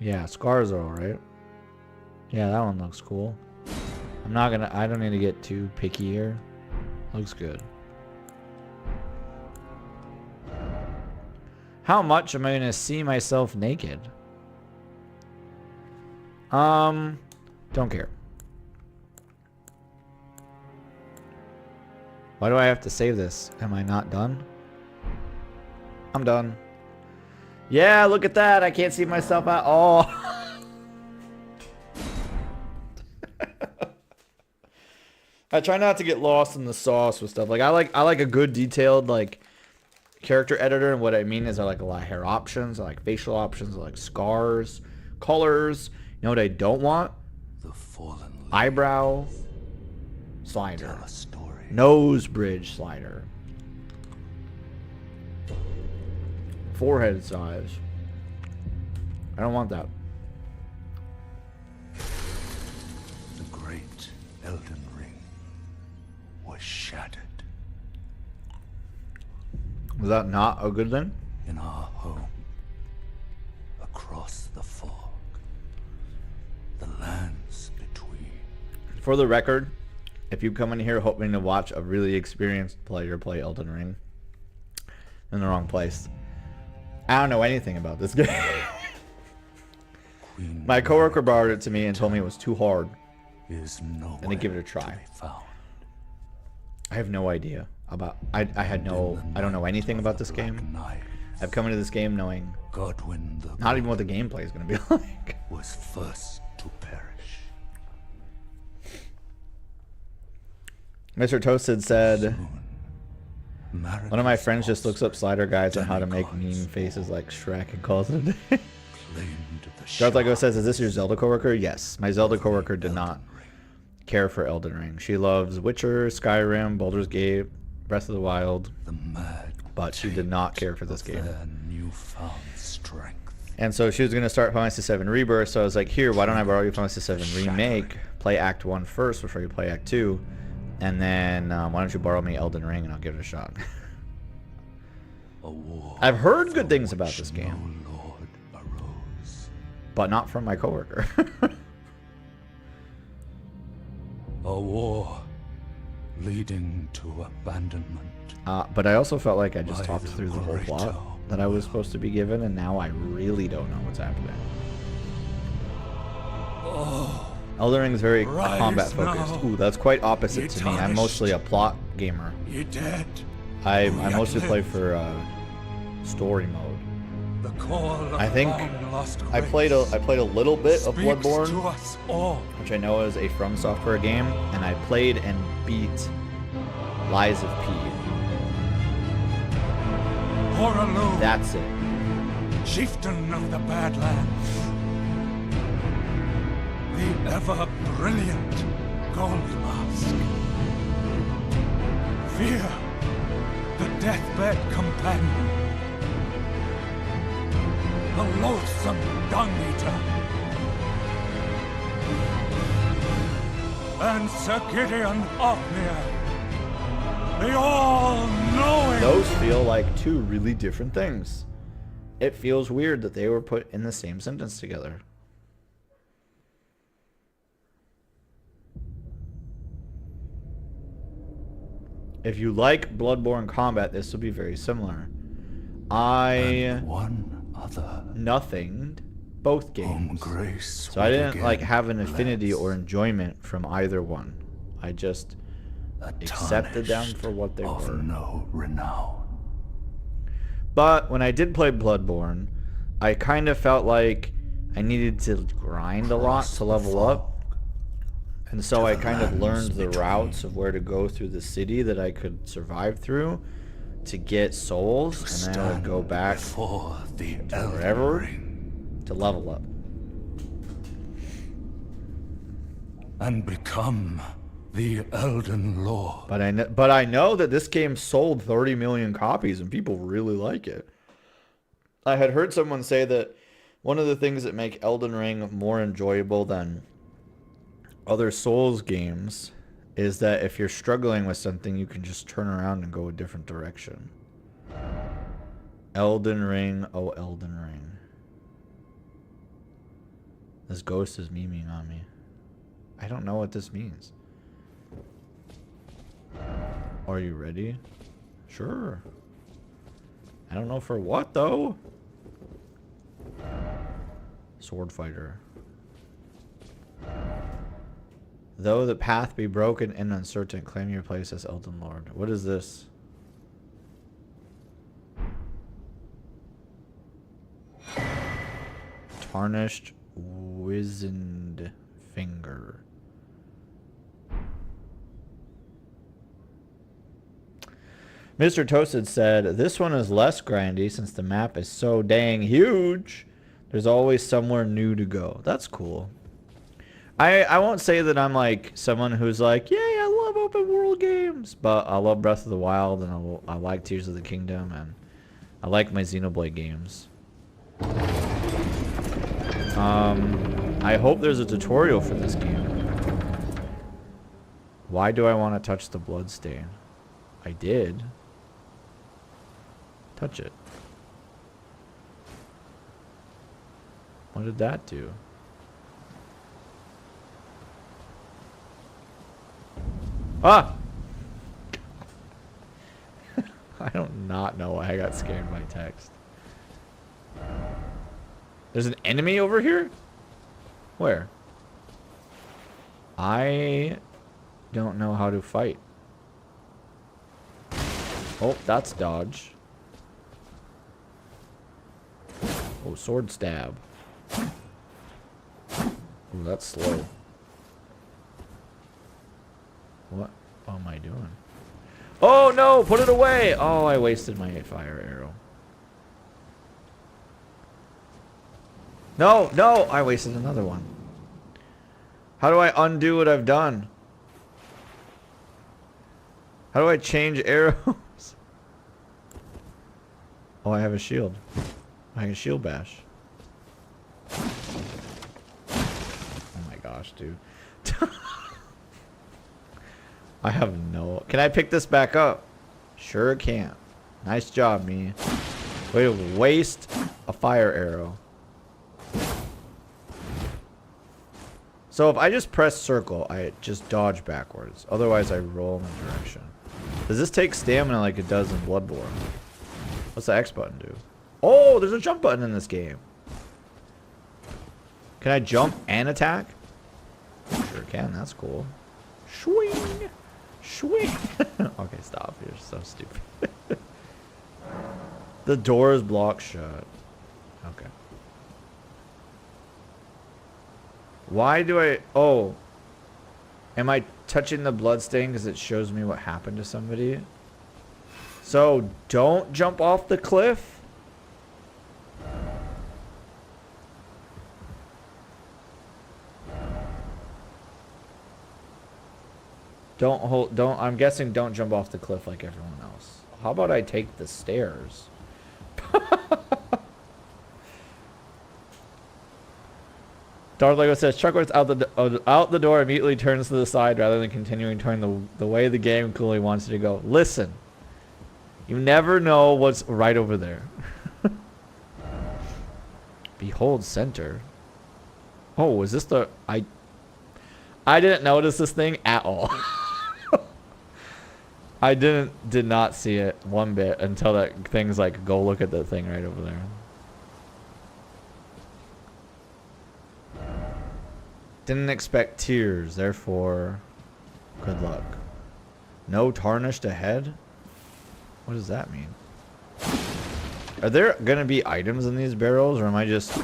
Yeah, scars are alright. Yeah, that one looks cool. I don't need to get too picky here. Looks good. How much am I gonna see myself naked? Don't care. Why do I have to save this? Am I not done? I'm done. Yeah, look at that. I can't see myself at all. I try not to get lost in the sauce with stuff. Like I like a good detailed like character editor, and what I mean is I like a lot of hair options, I like facial options, I like scars, colors. You know what I don't want? The fallen Eyebrow slider. tell a story. Nose bridge slider. Forehead size. I don't want that. The great Elden Ring was shattered Was that not a good thing? in our home, across the fog, the lands between. For the record, if you come in here hoping to watch a really experienced player play Elden Ring, in the wrong place. I don't know anything about this game. Queen My coworker borrowed it to me and told me it was too hard. is nowhere Let me give it a to try. be found. I have no idea about. I don't know anything about this game. Knife, I've come into this game knowing Godwyn the not even what the gameplay is going to be like. was first to perish. Mr. Toasted said, Marika's one of my friends just looks up false slider guides on how to make demigods meme faces like Shrek and calls it a day. claimed the Darth Lego shard says, is this your Zelda coworker? Yes. My Zelda coworker did Elden not Ring. care for Elden Ring. She loves Witcher, Skyrim, Baldur's Gate, Breath of the Wild, The mad but she did not care for this of game. their newfound strength. And so she was going to start Final Fantasy 7 Rebirth, so I was like, here, why don't I borrow you Final Fantasy 7 Remake, play Act 1 first before you play Act 2, and then why don't you borrow me Elden Ring and I'll give it a shot. A war I've heard good from things about which this game, no lord arose. but not from my coworker. A war leading to abandonment. But I also felt like I just By talked the through the whole greater plot that I was supposed to be given, and now I really don't know what's happening. Elden Ring is very Rise combat focused. now, Ooh, that's quite opposite ye to me. I'm tarnished. mostly a plot gamer. Ye dead, I who yet mostly play live. for story mode. the call of I think long-lost I played a little bit of speaks to Bloodborne, us all. which I know is a From Software game, and I played and beat Lies of P. Horaloo, That's it. chieftain of the Badlands, the ever-brilliant Goldmask, Fear, the deathbed companion, the loathsome dung-eater, and Sir Gideon Ofnir, the all-knowing. Those feel like two really different things. It feels weird that they were put in the same sentence together. If you like Bloodborne combat, this will be very similar. I And one other nothinged both home games. grace. So I would didn't like again have an affinity bless. or enjoyment from either one. I just accepted them Tarnished for what they of were. no renown. But when I did play Bloodborne, I kind of felt like I needed to grind a lot to level up. And so I kind of learned the routes of where to go through the city that I could survive through to get souls, and then I would go back before the wherever Elden Ring to level up. and become the Elden Lord. But I know that this game sold 30 million copies and people really like it. I had heard someone say that one of the things that make Elden Ring more enjoyable than other Souls games is that if you're struggling with something, you can just turn around and go a different direction. Elden Ring, oh Elden Ring. This ghost is memeing on me. I don't know what this means. Are you ready? Sure. I don't know for what though. Sword fighter. Though the path be broken and uncertain, claim your place as Elden Lord. What is this? Tarnished wizened finger. Mr. Toasted said, this one is less grindy since the map is so dang huge. There's always somewhere new to go. That's cool. I won't say that I'm like someone who's like, yay, I love open world games. But I love Breath of the Wild, and I like Tears of the Kingdom, and I like my Xenoblade games. I hope there's a tutorial for this game. Why do I want to touch the blood stain? I did. Touch it. What did that do? Ah! I don't not know why I got scared by text. There's an enemy over here? Where? I don't know how to fight. Oh, that's dodge. Oh, sword stab. Ooh, that's slow. What am I doing? Oh no, put it away! Oh, I wasted my fire arrow. No, no, I wasted another one. How do I undo what I've done? How do I change arrows? Oh, I have a shield. I can shield bash. Oh my gosh, dude. I have no... Can I pick this back up? Sure can. Nice job, me. Way to waste a fire arrow. So if I just press circle, I just dodge backwards. Otherwise, I roll in the direction. Does this take stamina like it does in Bloodborne? What's the X button do? Oh, there's a jump button in this game. Can I jump and attack? Sure can. That's cool. Swing. Swing. Okay, stop. You're so stupid. The door is blocked shut. Okay. Why do I... Oh. Am I touching the bloodstain because it shows me what happened to somebody? So, don't jump off the cliff? I'm guessing don't jump off the cliff like everyone else. How about I take the stairs? Darth Lego says Chuckworth's out the door, immediately turns to the side rather than continuing turning the way the game clearly wants you to go. Listen, you never know what's right over there. Behold center. Oh, is this the... I didn't notice this thing at all. I did not see it one bit until that thing's like, go look at the thing right over there. Didn't expect tears, therefore, good luck. No tarnished ahead? What does that mean? Are there gonna be items in these barrels, or am I just...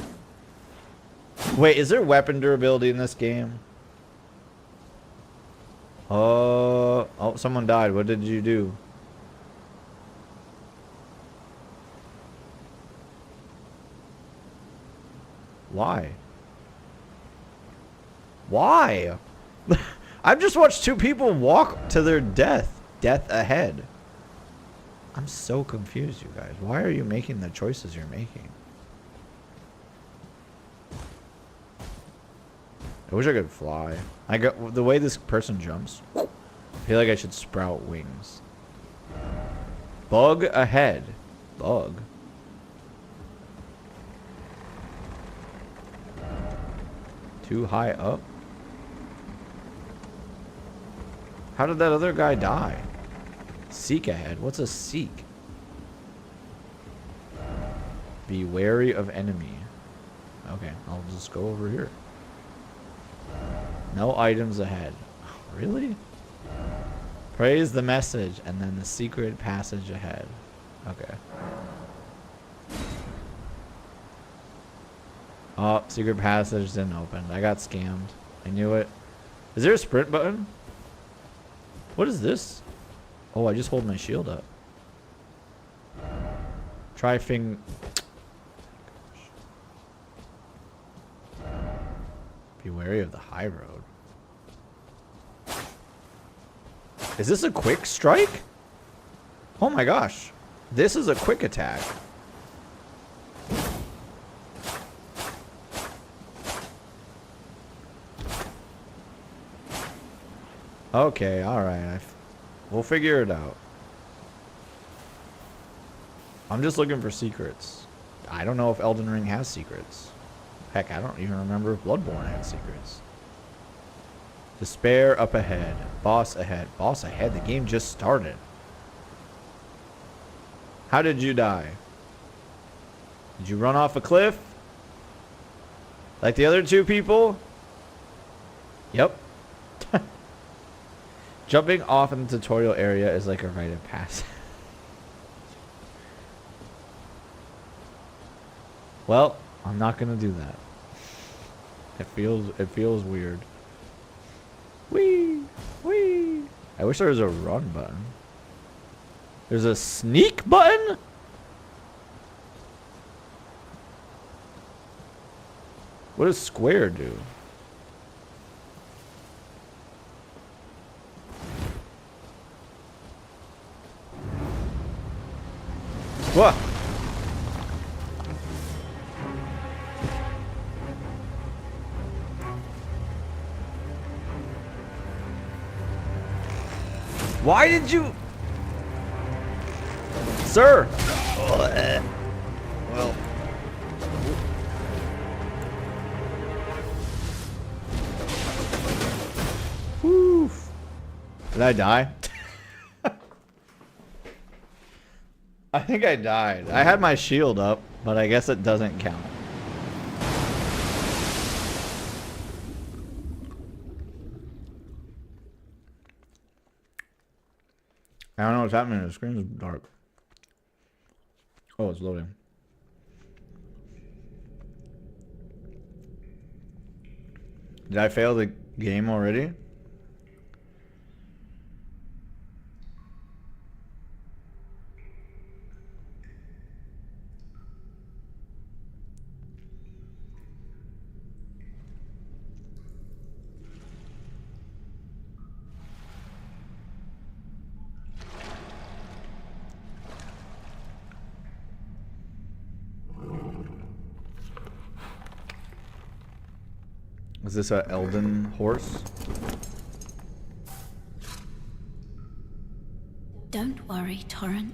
Wait, is there weapon durability in this game? Oh, someone died. What did you do? Why? Why? I've just watched two people walk to their death. Death ahead. I'm so confused, you guys. Why are you making the choices you're making? I wish I could fly. I got the way this person jumps. I feel like I should sprout wings. Bug ahead. Bug. Too high up. How did that other guy die? Seek ahead. What's a seek? Be wary of enemy. Okay, I'll just go over here. No items ahead. Really? Praise the message and then the secret passage ahead. Okay. Oh, secret passage didn't open. I got scammed. I knew it. Is there a sprint button? What is this? Oh, I just hold my shield up. Try Be wary of the high road. Is this a quick strike? Oh my gosh. This is a quick attack. Okay, alright. We'll figure it out. I'm just looking for secrets. I don't know if Elden Ring has secrets. Heck, I don't even remember if Bloodborne had secrets. Despair up ahead. Boss ahead. Boss ahead? The game just started. How did you die? Did you run off a cliff? Like the other two people? Yep. Jumping off in the tutorial area is like a rite of passage. Well, I'm not gonna do that. It feels weird. Whee! Whee! I wish there was a run button. There's a sneak button? What does square do? What? Why did you... Sir! Well... Whew. Did I die? I think I died. I had my shield up, but I guess it doesn't count. I don't know what's happening. The screen is dark. Oh, it's loading. Did I fail the game already? Is this a Elden horse? Don't worry, Torrent.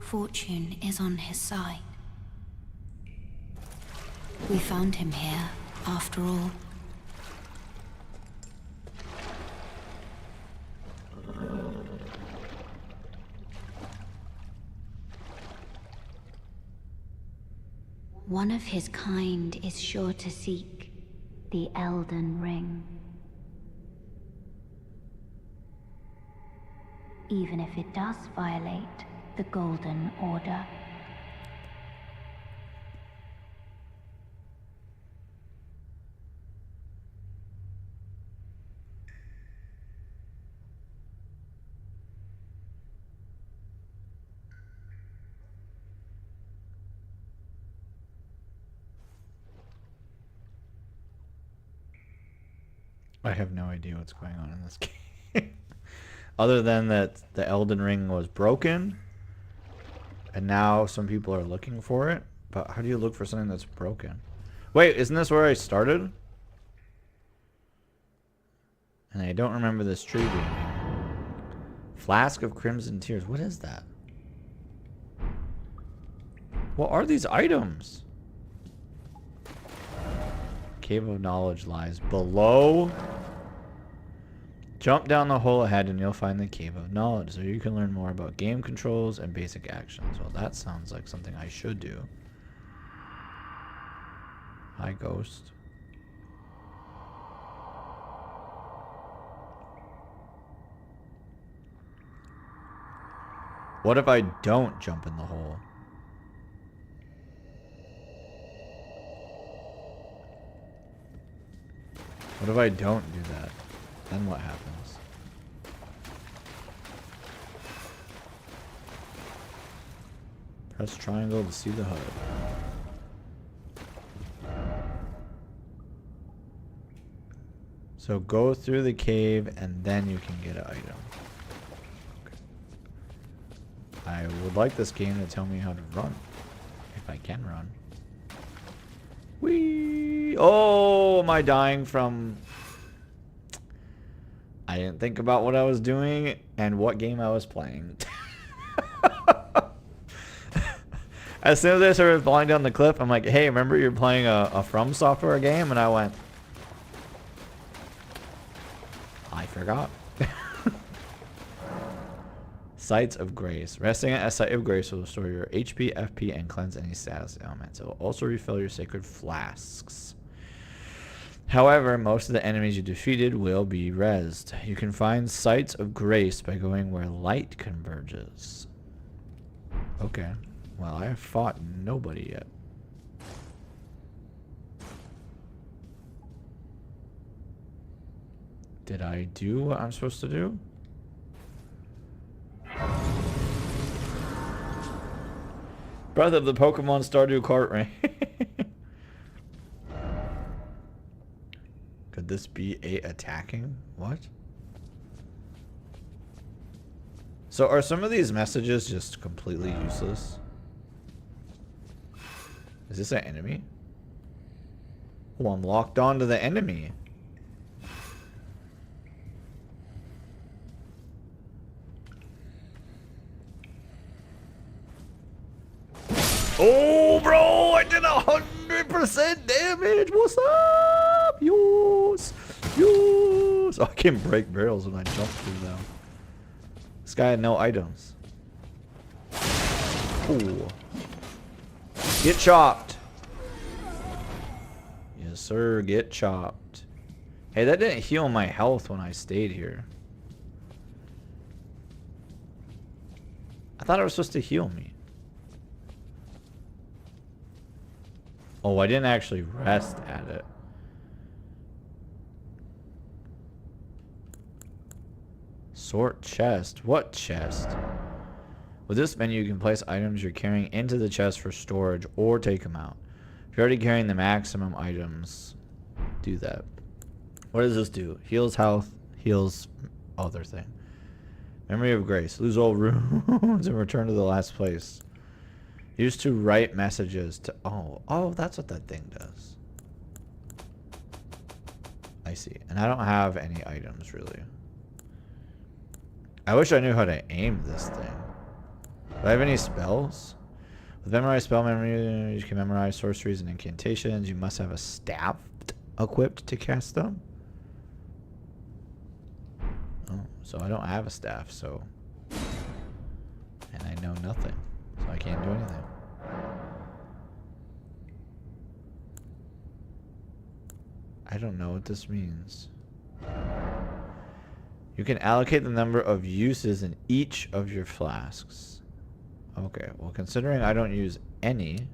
Fortune is on his side. We found him here, after all. One of his kind is sure to seek the Elden Ring. Even if it does violate the Golden Order. I have no idea what's going on in this game. Other than that the Elden Ring was broken, and now some people are looking for it. But how do you look for something that's broken? Wait, isn't this where I started? And I don't remember this tree being here. Flask of Crimson Tears. What is that? What are these items? Cave of Knowledge lies below. Jump down the hole ahead and you'll find the Cave of Knowledge, so you can learn more about game controls and basic actions. Well, that sounds like something I should do. Hi, Ghost. What if I don't jump in the hole? What if I don't do that? Then what happens? Press triangle to see the HUD. So go through the cave and then you can get an item. Okay. I would like this game to tell me how to run. If I can run. Whee! Oh, am I dying from... I didn't think about what I was doing and what game I was playing. As soon as I started falling down the cliff, I'm like, hey, remember you're playing a From Software game? And I went, I forgot. Sites of Grace. Resting at a Site of Grace will restore your HP, FP, and cleanse any status elements. It will also refill your sacred flasks. However, most of the enemies you defeated will be rezzed. You can find Sites of Grace by going where light converges. Okay. Well, I have fought nobody yet. Did I do what I'm supposed to do? Breath of the Pokemon Stardew Kart Rain. Could this be a attacking? What? So are some of these messages just completely useless? Is this an enemy? Oh, I'm locked onto the enemy. Oh, bro, I did 100% damage. What's up? Yours. Yours. Oh, I can break barrels when I jump through them. This guy had no items. Ooh. Get chopped. Yes, sir. Get chopped. Hey, that didn't heal my health when I stayed here. I thought it was supposed to heal me. Oh, I didn't actually rest at it. Sort chest. What chest? With this menu, you can place items you're carrying into the chest for storage or take them out. If you're already carrying the maximum items, do that. What does this do? Heals health, heals other thing. Memory of Grace. Lose all runes and return to the last place. Used to write messages to... Oh, that's what that thing does. I see. And I don't have any items, really. I wish I knew how to aim this thing. Do I have any spells? With memorized spell memory, you can memorize sorceries and incantations. You must have a staff equipped to cast them. Oh, so I don't have a staff, so... And I know nothing. So I can't do anything. I don't know what this means. You can allocate the number of uses in each of your flasks. Okay, well, considering I don't use any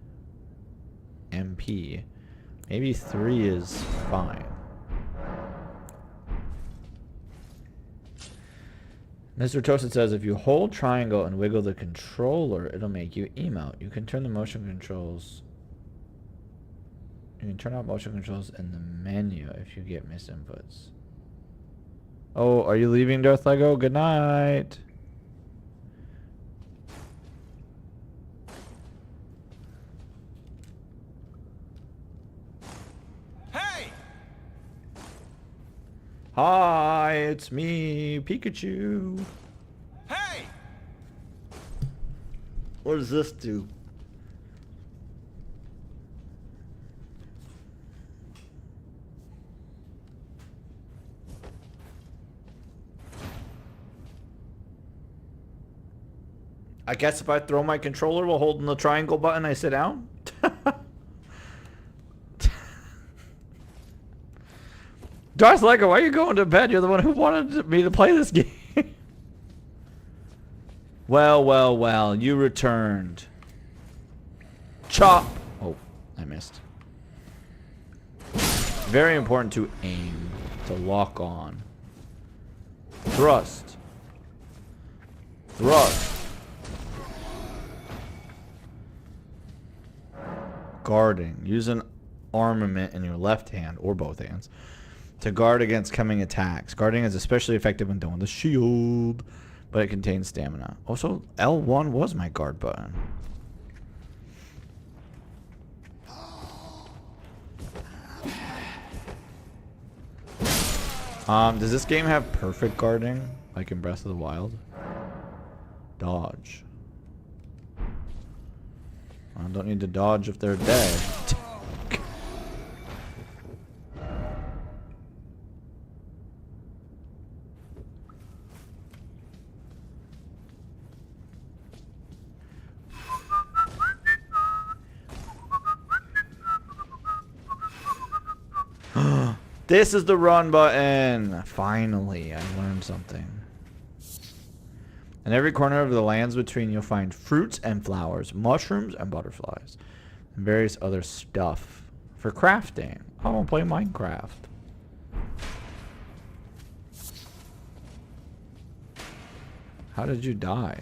MP, maybe 3 is fine. Mr. Toasted says if you hold triangle and wiggle the controller, it'll make you emote. You can turn the motion controls. You can turn off motion controls in the menu if you get misinputs. Oh, are you leaving, Darth Lego? Good night. Hey! Hi, it's me, Pikachu. Hey! What does this do? I guess if I throw my controller while holding the triangle button, I sit down? Darth Lego, why are you going to bed? You're the one who wanted me to play this game. Well, you returned. Chop! Oh, I missed. Very important to aim, to lock on. Thrust. Thrust. Guarding. Use an armament in your left hand, or both hands, to guard against coming attacks. Guarding is especially effective when done with a shield, but it contains stamina. Also, L1 was my guard button. Does this game have perfect guarding, like in Breath of the Wild? Dodge. I don't need to dodge if they're dead. This is the run button. Finally, I learned something. In every corner of the lands between, you'll find fruits and flowers, mushrooms and butterflies, and various other stuff for crafting. I want to play Minecraft. How did you die?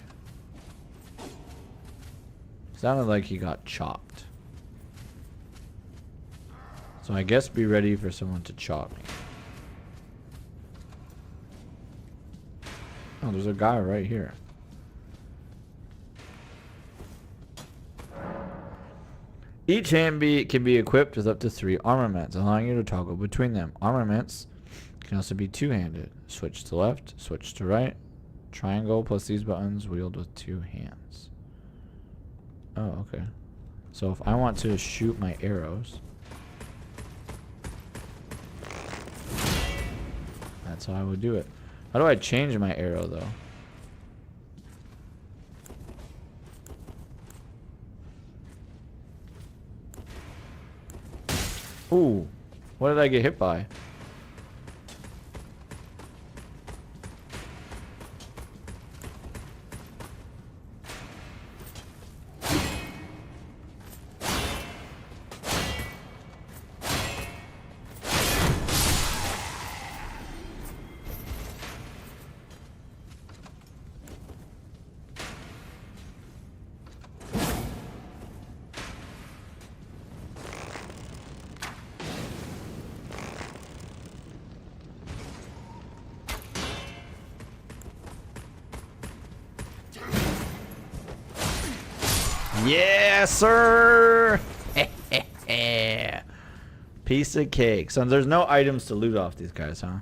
Sounded like he got chopped. So I guess be ready for someone to chop me. Oh, there's a guy right here. Each hand can be equipped with up to 3 armaments, allowing you to toggle between them. Armaments can also be two-handed. Switch to left, switch to right. Triangle plus these buttons wield with 2 hands. Oh, okay. So if I want to shoot my arrows, that's how I would do it. How do I change my arrow though? Ooh, what did I get hit by? Yes, sir. Piece of cake. So there's no items to loot off these guys, huh?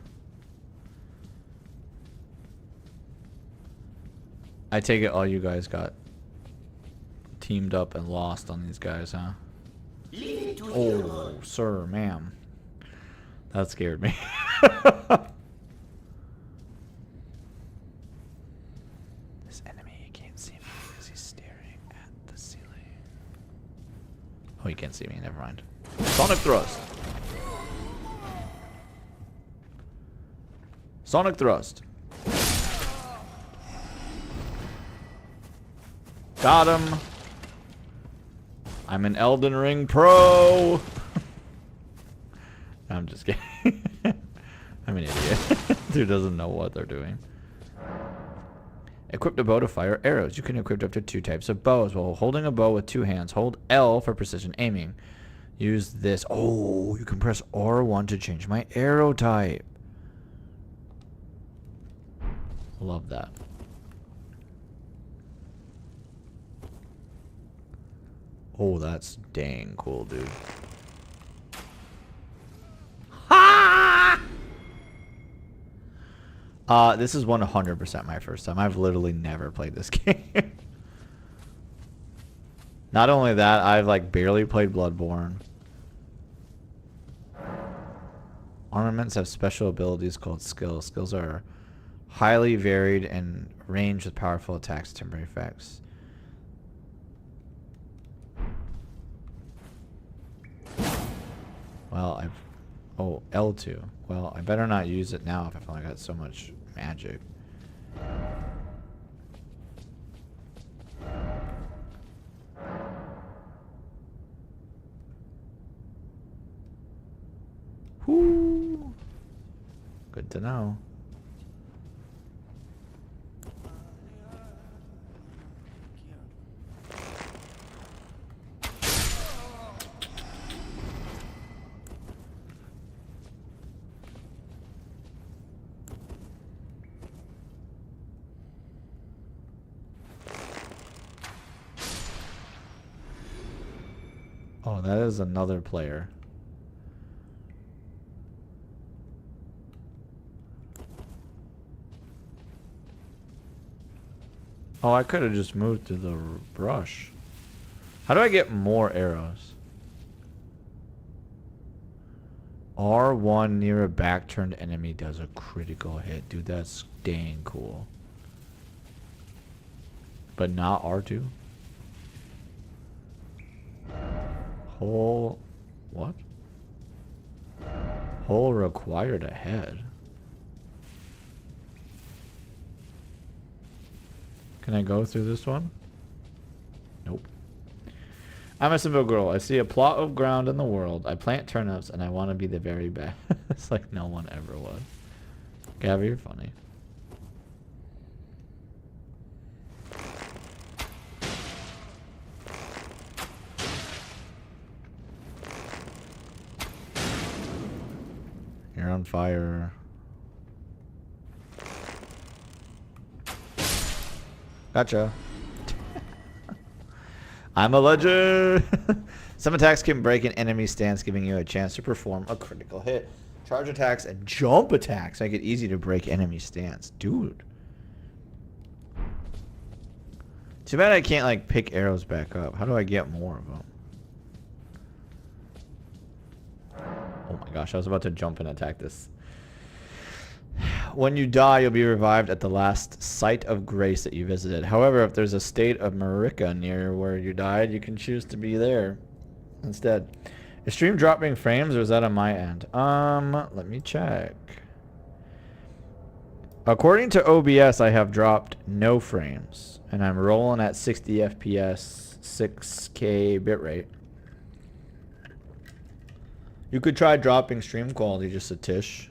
I take it all you guys got teamed up and lost on these guys, huh? Oh, sir, ma'am. That scared me. This enemy can't see me because he's staring at the ceiling. Oh, he can't see me. Never mind. Sonic thrust. Sonic thrust. Got him. I'm an Elden Ring pro. I'm just kidding. I'm an idiot who doesn't know what they're doing. Equip the bow to fire arrows. You can equip up to 2 types of bows. While holding a bow with 2 hands, hold L for precision aiming. Use this. Oh, you can press R1 to change my arrow type. Love that. Oh, that's dang cool, dude. Ha! This is 100% my first time. I've literally never played this game. Not only that, I've like barely played Bloodborne. Armaments have special abilities called skills. Skills are highly varied and range with powerful attacks and temporary effects. Well, oh, L2. Well, I better not use it now if I've only got so much magic. Whoo! Good to know. Oh, that is another player. Oh, I could have just moved through the brush. How do I get more arrows? R1 near a back-turned enemy does a critical hit. Dude, that's dang cool. But not R2? Hole... What? Hole required a head. Can I go through this one? Nope. I'm a simple girl. I see a plot of ground in the world. I plant turnips and I want to be the very best. It's like no one ever was. Gabby, you're funny. You're on fire. Gotcha. I'm a legend. Some attacks can break an enemy's stance, giving you a chance to perform a critical hit. Charge attacks and jump attacks make it easy to break enemy stance. Dude. Too bad I can't like pick arrows back up. How do I get more of them? Oh my gosh, I was about to jump and attack this. When you die, you'll be revived at the last site of grace that you visited. However, if there's a state of Marika near where you died, you can choose to be there instead. Is stream dropping frames or is that on my end? Let me check. According to OBS, I have dropped no frames, and I'm rolling at 60 FPS, 6K bitrate. You could try dropping stream quality just a tish.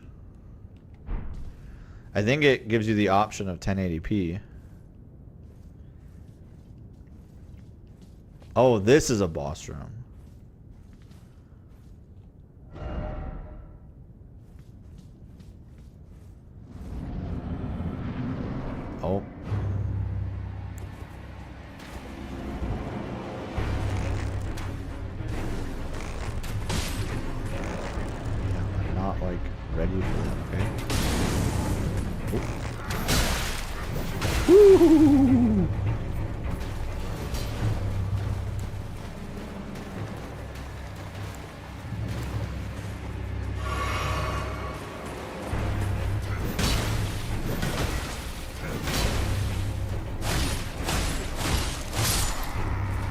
I think it gives you the option of 1080p. Oh, this is a boss room. Oh. Yeah, I'm not like ready for that, okay? Woo!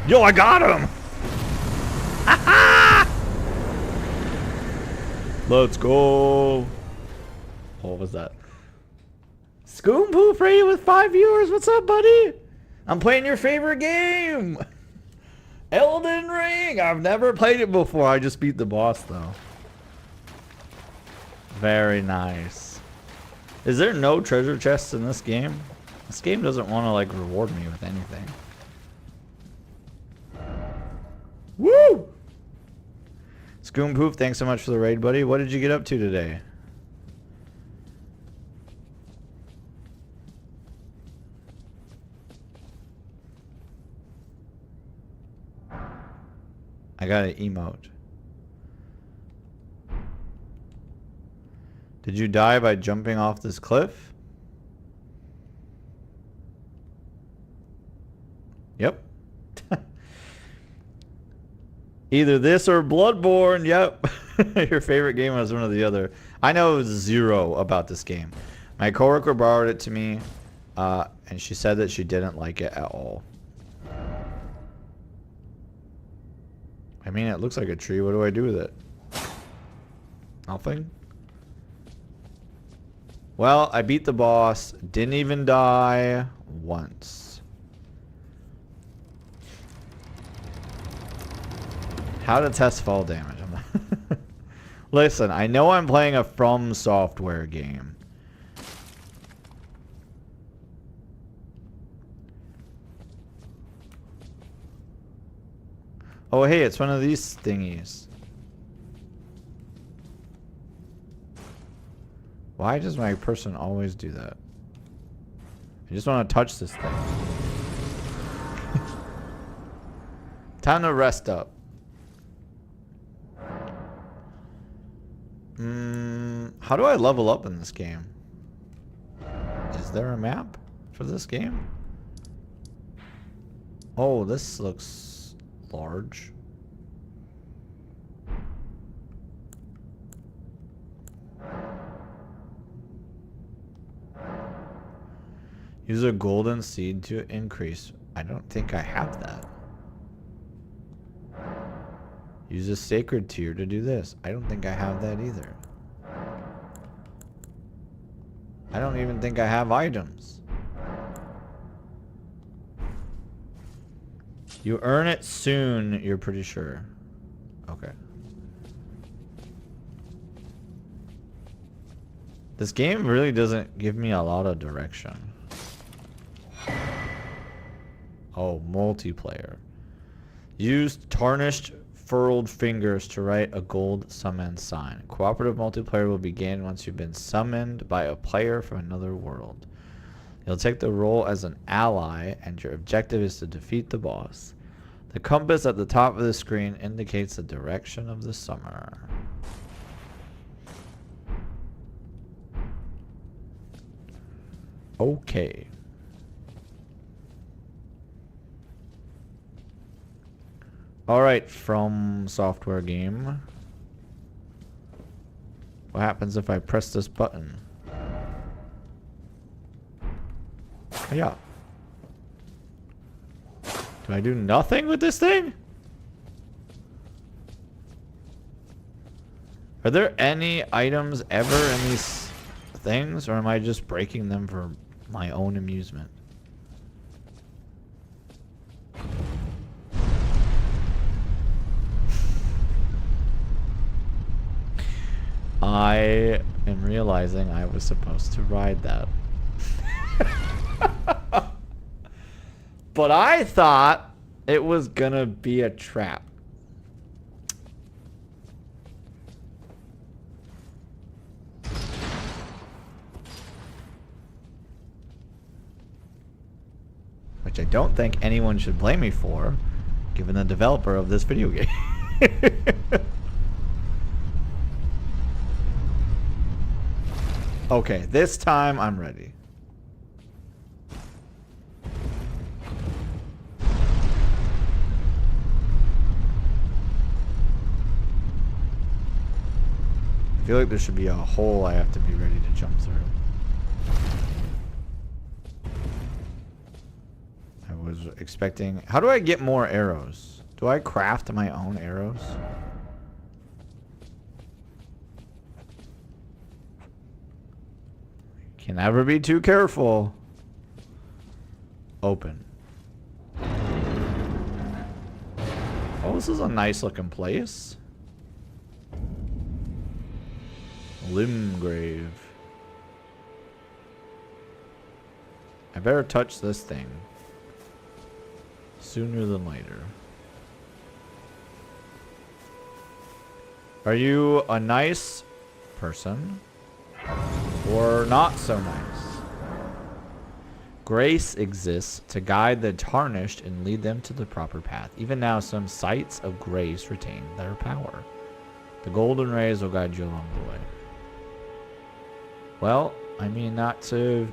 Yo, I got him! Let's go! What was that? Scoompool for you with 5 viewers. What's up, buddy? I'm playing your favorite game. Elden Ring. I've never played it before. I just beat the boss, though. Very nice. Is there no treasure chests in this game? This game doesn't want to, like, reward me with anything. Woo! Scoompoop, thanks so much for the raid, buddy. What did you get up to today? I got an emote. Did you die by jumping off this cliff? Yep. Either this or Bloodborne. Yep. Your favorite game was one or the other. I know zero about this game. My coworker borrowed it to me, and she said that she didn't like it at all. I mean, it looks like a tree. What do I do with it? Nothing? Well, I beat the boss. Didn't even die once. How to test fall damage. Listen, I know I'm playing a From Software game. Oh, hey, it's one of these thingies. Why does my person always do that? I just want to touch this thing. Time to rest up. How do I level up in this game? Is there a map for this game? Oh, this looks large. Use a golden seed to increase. I don't think I have that. Use a sacred tear to do this. I don't think I have that either. I don't even think I have items. You earn it soon, you're pretty sure. Okay. This game really doesn't give me a lot of direction. Oh, multiplayer. Use tarnished furled fingers to write a gold summon sign. Cooperative multiplayer will begin once you've been summoned by a player from another world. You'll take the role as an ally, and your objective is to defeat the boss. The compass at the top of the screen indicates the direction of the summer. Okay. Alright, From Software game. What happens if I press this button? Oh, yeah. Do I do nothing with this thing? Are there any items ever in these things, or am I just breaking them for my own amusement? I am realizing I was supposed to ride that. But I thought it was gonna be a trap. Which I don't think anyone should blame me for, given the developer of this video game. Okay, this time I'm ready. I feel like there should be a hole I have to be ready to jump through. I was expecting... How do I get more arrows? Do I craft my own arrows? Can never be too careful. Open. Oh, this is a nice looking place. Limgrave. I better touch this thing sooner than later. Are you a nice person? Or not so nice? Grace exists to guide the tarnished and lead them to the proper path. Even now, some sites of grace retain their power. The golden rays will guide you along the way. Well, I mean, not to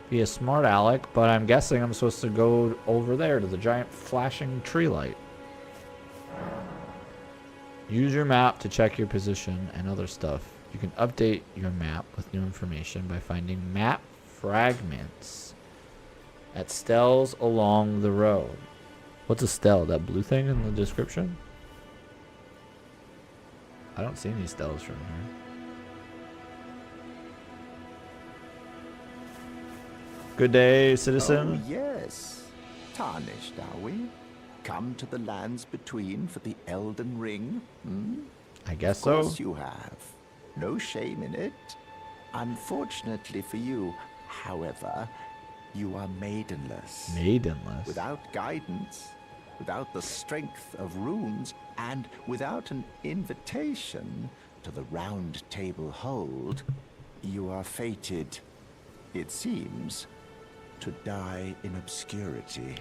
be a smart aleck, but I'm guessing I'm supposed to go over there to the giant flashing tree light. Use your map to check your position and other stuff. You can update your map with new information by finding map fragments at stels along the road. What's a stel? That blue thing in the description? I don't see any stels from here. Good day, citizen. Oh, yes. Tarnished, are we? Come to the lands between for the Elden Ring? Hmm? I guess Of so. course you have. No shame in it. Unfortunately for you, however, you are maidenless. Maidenless. Without guidance, without the strength of runes, and without an invitation to the Round Table Hold, you are fated, it seems, to die in obscurity.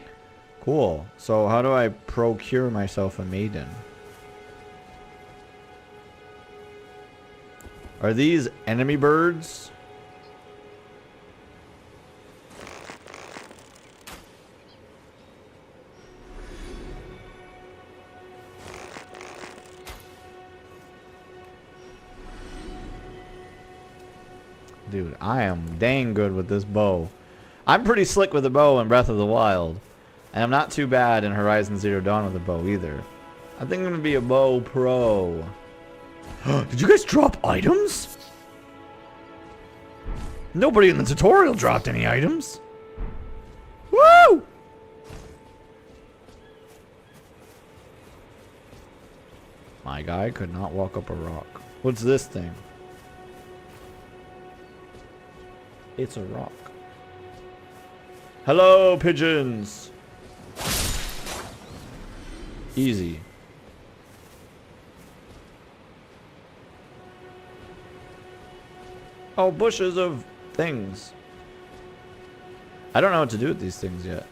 Cool. So how do I procure myself a maiden? Are these enemy birds? Dude, I am dang good with this bow. I'm pretty slick with the bow in Breath of the Wild. And I'm not too bad in Horizon Zero Dawn with the bow either. I think I'm going to be a bow pro. Did you guys drop items? Nobody in the tutorial dropped any items. Woo! My guy could not walk up a rock. What's this thing? It's a rock. Hello, pigeons. Easy. Oh, bushes of things. I don't know what to do with these things yet.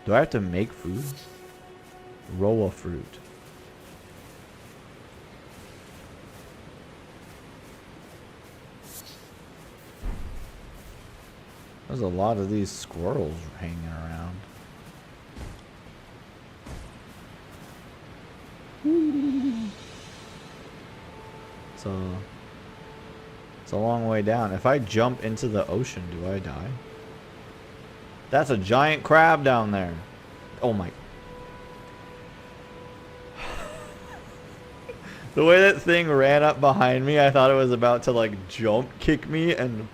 Do I have to make food? Roll a fruit. There's a lot of these squirrels hanging around. So it's a long way down. If I jump into the ocean, do I die? That's a giant crab down there. Oh my. The way that thing ran up behind me, I thought it was about to like jump kick me and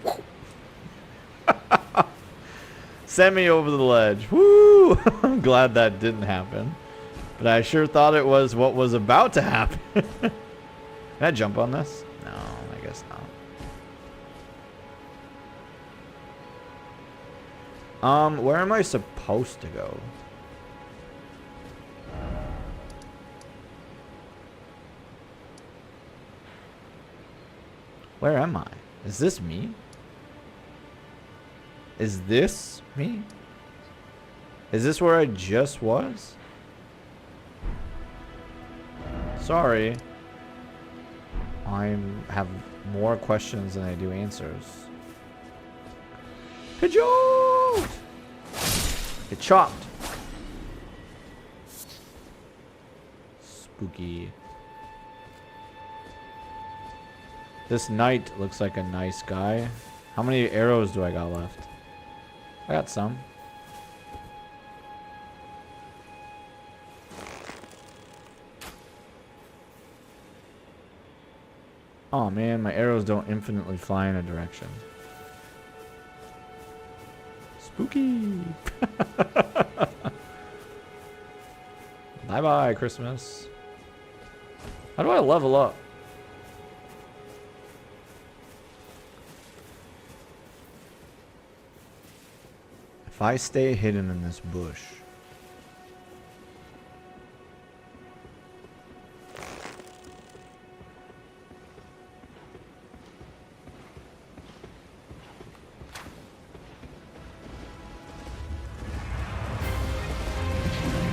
send me over the ledge. Woo! I'm glad that didn't happen. But I sure thought it was what was about to happen. Can I jump on this? No, I guess not. Where am I supposed to go? Where am I? Is this me? Is this me? Is this where I just was? Sorry. I have more questions than I do answers. Pigeon! Get chopped. Spooky. This knight looks like a nice guy. How many arrows do I got left? I got some. Oh man, my arrows don't infinitely fly in a direction. Spooky. Bye bye, Christmas. How do I level up? If I stay hidden in this bush.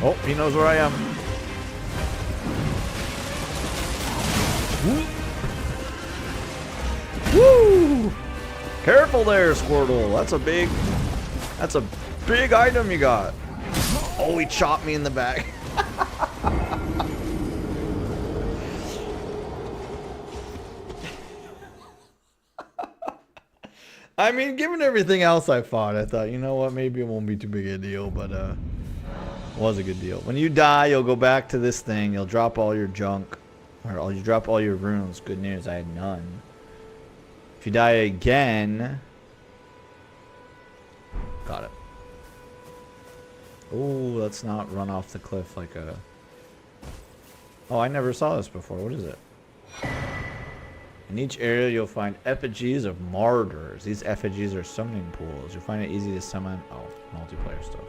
Oh, he knows where I am. Woo! Careful there, Squirtle. That's a big item you got. Oh, he chopped me in the back. I mean, given everything else I fought, I thought, you know what, maybe it won't be too big a deal, but was a good deal. When you die, you'll go back to this thing. You'll drop all your junk. Or you drop all your runes. Good news, I had none. If you die again... Got it. Oh, let's not run off the cliff like a... Oh, I never saw this before. What is it? In each area, you'll find effigies of martyrs. These effigies are summoning pools. You'll find it easy to summon... Oh, multiplayer stuff.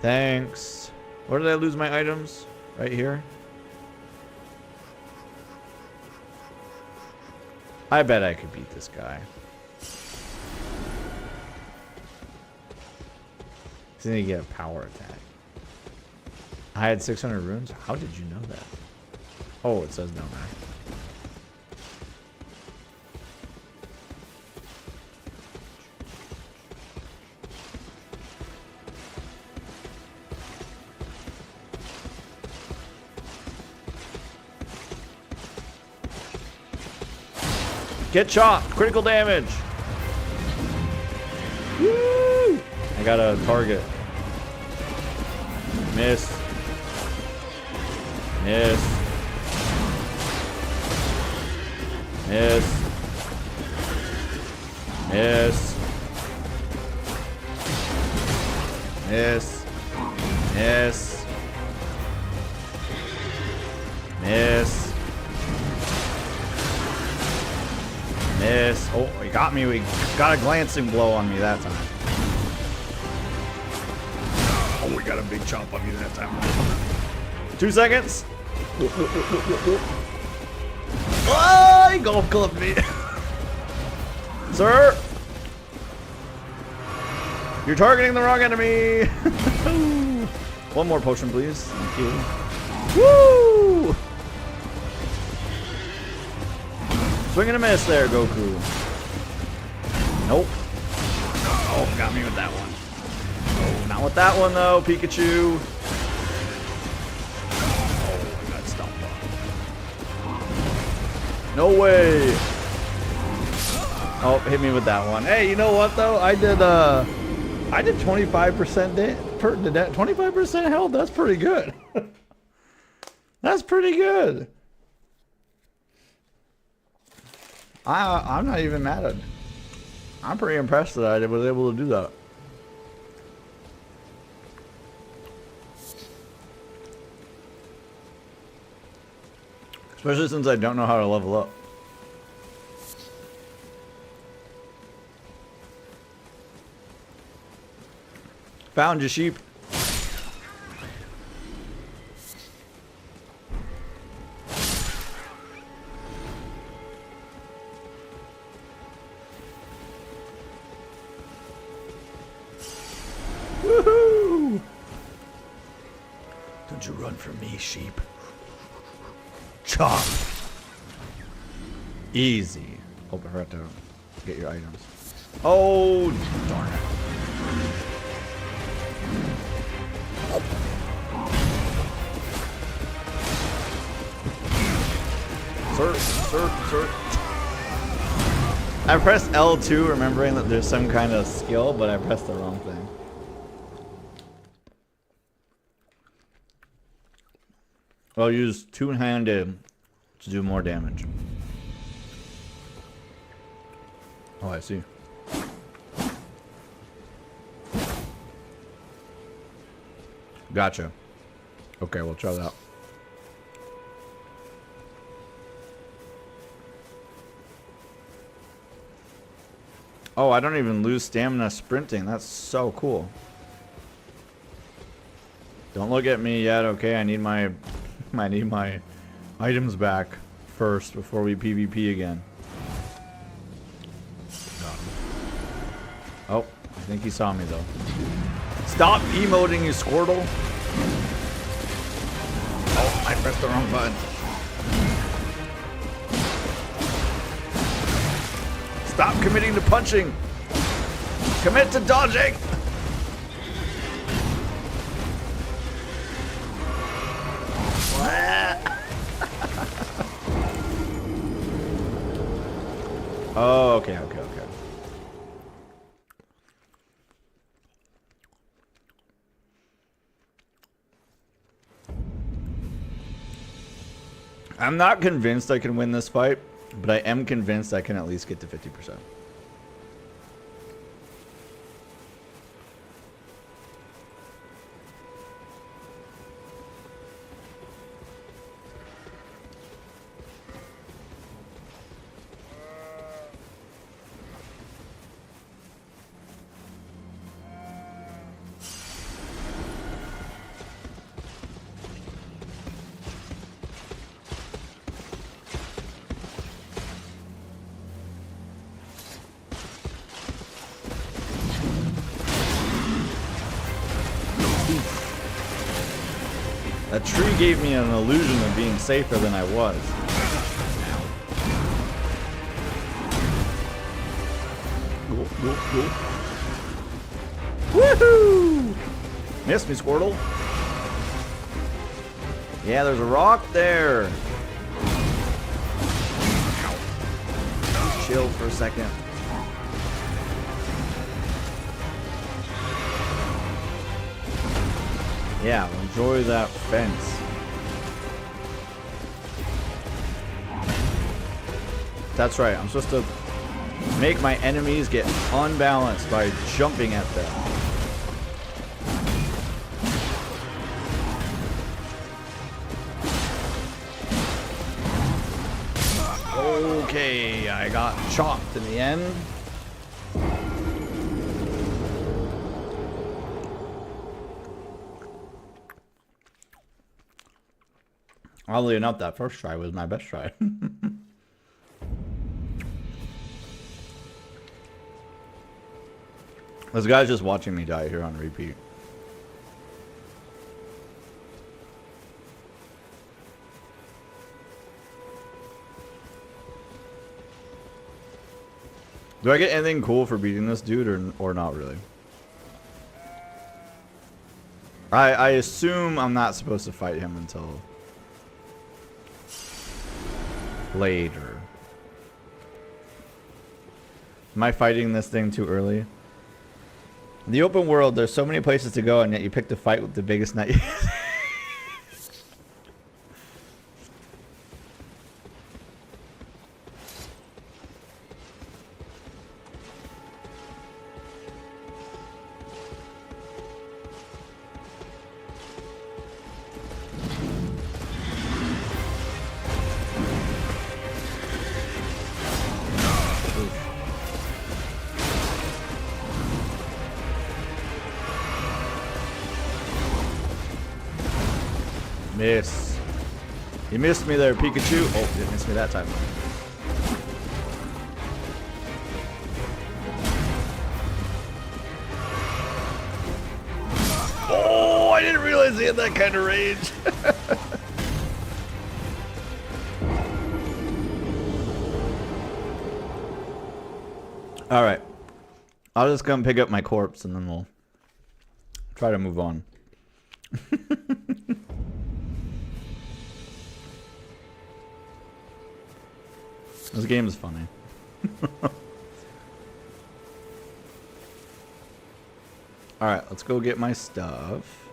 Thanks. Where did I lose my items? Right here? I bet I could beat this guy. He's gonna get a power attack. I had 600 runes? How did you know that? Oh, it says down there. Get chopped. Critical damage. Woo! I got a target. Miss. Miss. Miss. Miss. Miss. Miss. Miss. Miss. Oh, he got me. We got a glancing blow on me that time. Oh, we got a big chomp on me that time. 2 seconds. Oh, he golf clubbed me. Sir, you're targeting the wrong enemy. One more potion, please. Thank you. Woo! Swing and a miss there, Goku. Nope. Oh, got me with that one. Oh, not with that one, though, Pikachu. Oh, I got stomped on. No way. Oh, hit me with that one. Hey, you know what, though? I did 25% 25% health. That's pretty good. That's pretty good. I'm not even mad at it. I'm pretty impressed that I was able to do that. Especially since I don't know how to level up. Found you, sheep. Woohoo! Don't you run from me, sheep. Chop. Easy. Hope I forgot to get your items. Oh, darn it. Sir. I pressed L2 remembering that there's some kind of skill, but I pressed the wrong thing. I'll use two-handed to do more damage. Oh, I see. Gotcha. Okay, we'll try that. Oh, I don't even lose stamina sprinting. That's so cool. Don't look at me yet, okay? I need my items back first before we PvP again. Oh, I think he saw me though. Stop emoting, you Squirtle. Oh, I pressed the wrong button. Stop committing to punching. Commit to dodging. Oh, okay. I'm not convinced I can win this fight, but I am convinced I can at least get to 50%. That tree gave me an illusion of being safer than I was. Go. Woohoo! Miss me, Squirtle. Yeah, there's a rock there. Chill. still for a second. Yeah, enjoy that fence. That's right, I'm supposed to make my enemies get unbalanced by jumping at them. Okay, I got chopped in the end. Oddly enough, that first try was my best try. This guy's just watching me die here on repeat. Do I get anything cool for beating this dude or not really? I assume I'm not supposed to fight him until later. Am I fighting this thing too early? In the open world, there's so many places to go, and yet you pick the fight with the biggest knight. Miss. You missed me there, Pikachu. Oh, you didn't miss me that time. Oh, I didn't realize he had that kind of range. Alright. I'll just come pick up my corpse and then we'll try to move on. This game is funny. Alright, let's go get my stuff.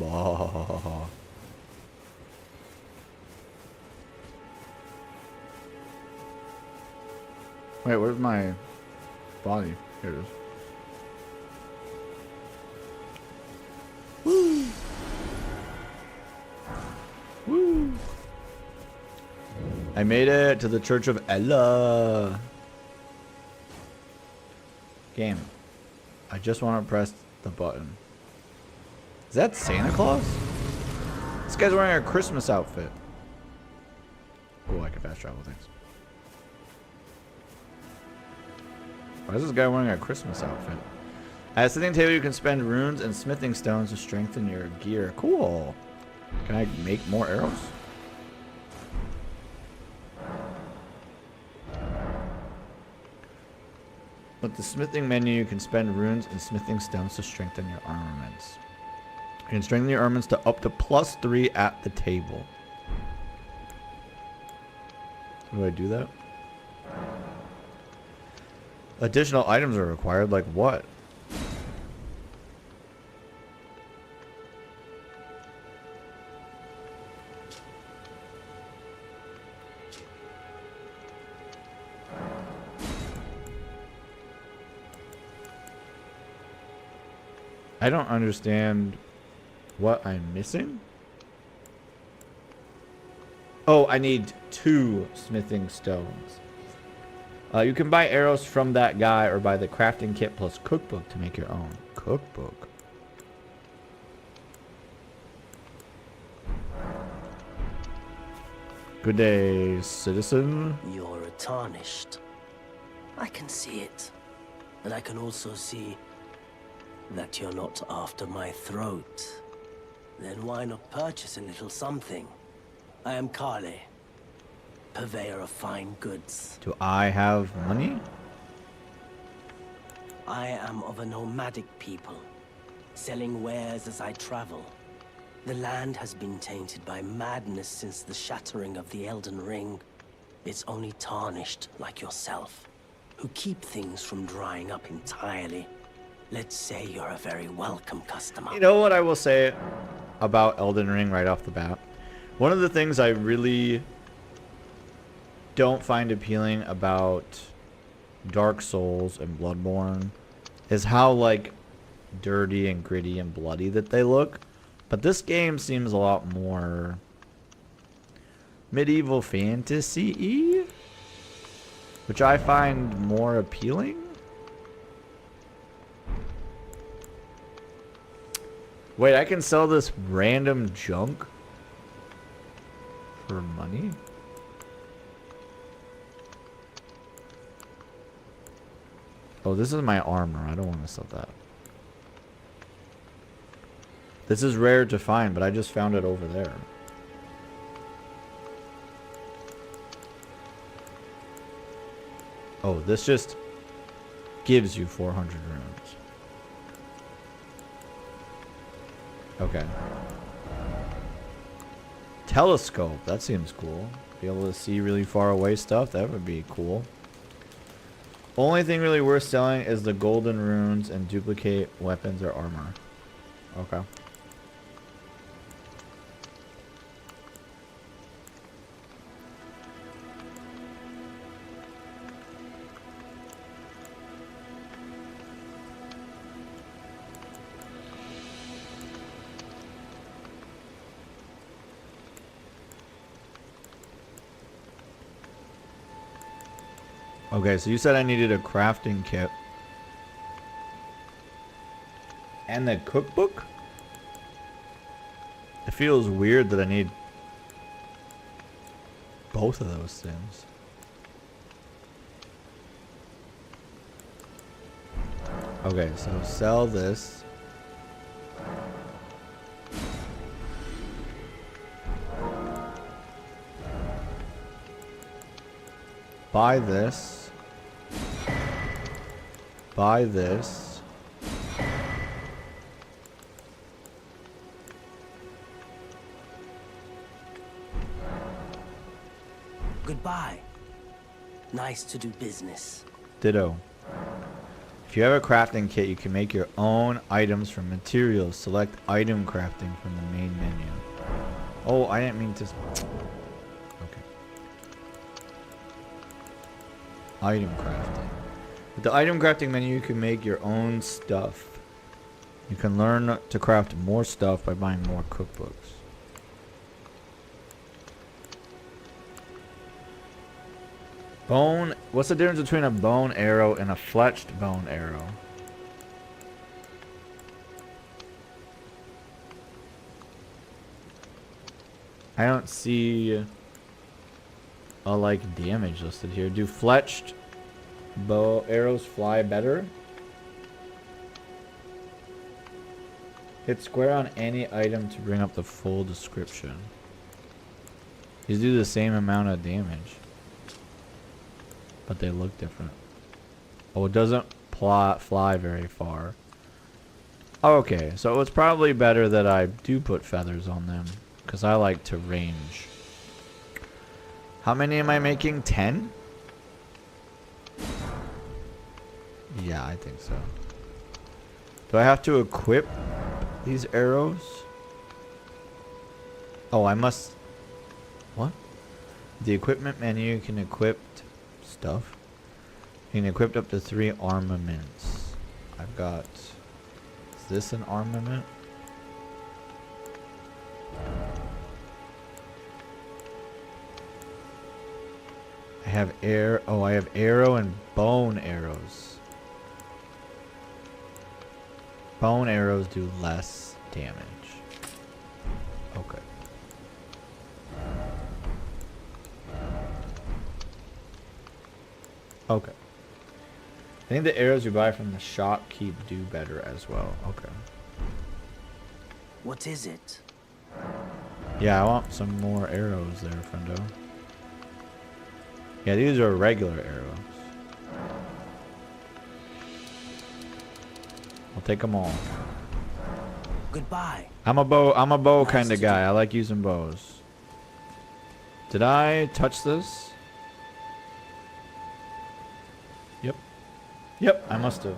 Bah. Wait, where's my body? Here it is. Woo! Woo! I made it to the Church of Ella. Game. I just want to press the button. Is that Santa Claus? This guy's wearing a Christmas outfit. Oh, I can fast travel, thanks. Why is this guy wearing a Christmas outfit? At a sitting table, you can spend runes and smithing stones to strengthen your gear. Cool. Can I make more arrows? With the smithing menu, you can spend runes and smithing stones to strengthen your armaments. You can strengthen your armaments to up to +3 at the table. Do I do that? Additional items are required, like what? I don't understand what I'm missing. Oh, I need 2 smithing stones. You can buy arrows from that guy or buy the crafting kit plus cookbook to make your own. Cookbook. Good day, citizen. You're tarnished. I can see it. And I can also see that you're not after my throat. Then why not purchase a little something? I am Kale, purveyor of fine goods. Do I have money? I am of a nomadic people, selling wares as I travel. The land has been tainted by madness since the shattering of the Elden Ring. It's only tarnished like yourself, who keep things from drying up entirely. Let's say you're a very welcome customer. You know what I will say about Elden Ring right off the bat? One of the things I really don't find appealing about Dark Souls and Bloodborne is how, like, dirty and gritty and bloody that they look. But this game seems a lot more medieval fantasy-y, which I find more appealing. Wait, I can sell this random junk for money? Oh, this is my armor. I don't want to sell that. This is rare to find, but I just found it over there. Oh, this just gives you 400 runes. Okay. Telescope. That seems cool. Be able to see really far away stuff. That would be cool. Only thing really worth selling is the golden runes and duplicate weapons or armor. Okay. Okay, so you said I needed a crafting kit. And the cookbook? It feels weird that I need both of those things. Okay, so sell this. Buy this. Buy this. Goodbye. Nice to do business. Ditto. If you have a crafting kit, you can make your own items from materials. Select item crafting from the main menu. Oh, I didn't mean to. Okay. Item crafting. With the item crafting menu, you can make your own stuff. You can learn to craft more stuff by buying more cookbooks. Bone. What's the difference between a bone arrow and a fletched bone arrow? I don't see a like damage listed here. Do fletched bow arrows fly better? Hit square on any item to bring up the full description. These do the same amount of damage, but they look different. Oh, it doesn't fly very far. Okay, so it's probably better that I do put feathers on them, because I like to range. How many am I making? 10? Yeah, I think so. Do I have to equip these arrows? Oh, I must... What? The equipment menu can equip stuff. You can equip up to 3 armaments. I've got... Is this an armament? I have air... Oh, I have arrow and bone arrows. Bone arrows do less damage. Okay. Okay. I think the arrows you buy from the shopkeep do better as well. Okay. What is it? Yeah, I want some more arrows there, friendo. Yeah, these are regular arrows. I'll take them all. Goodbye. I'm a bow Nice kind of to guy. do. I like using bows. Did I touch this? Yep. Yep, I must have.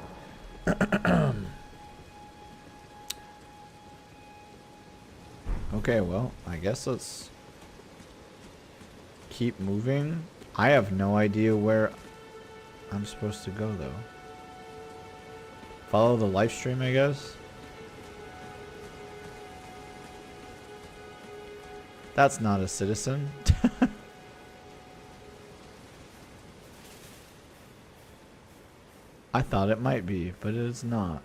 Okay, well, I guess let's keep moving. I have no idea where I'm supposed to go, though. Follow the live stream, I guess. That's not a citizen. I thought it might be, but it is not.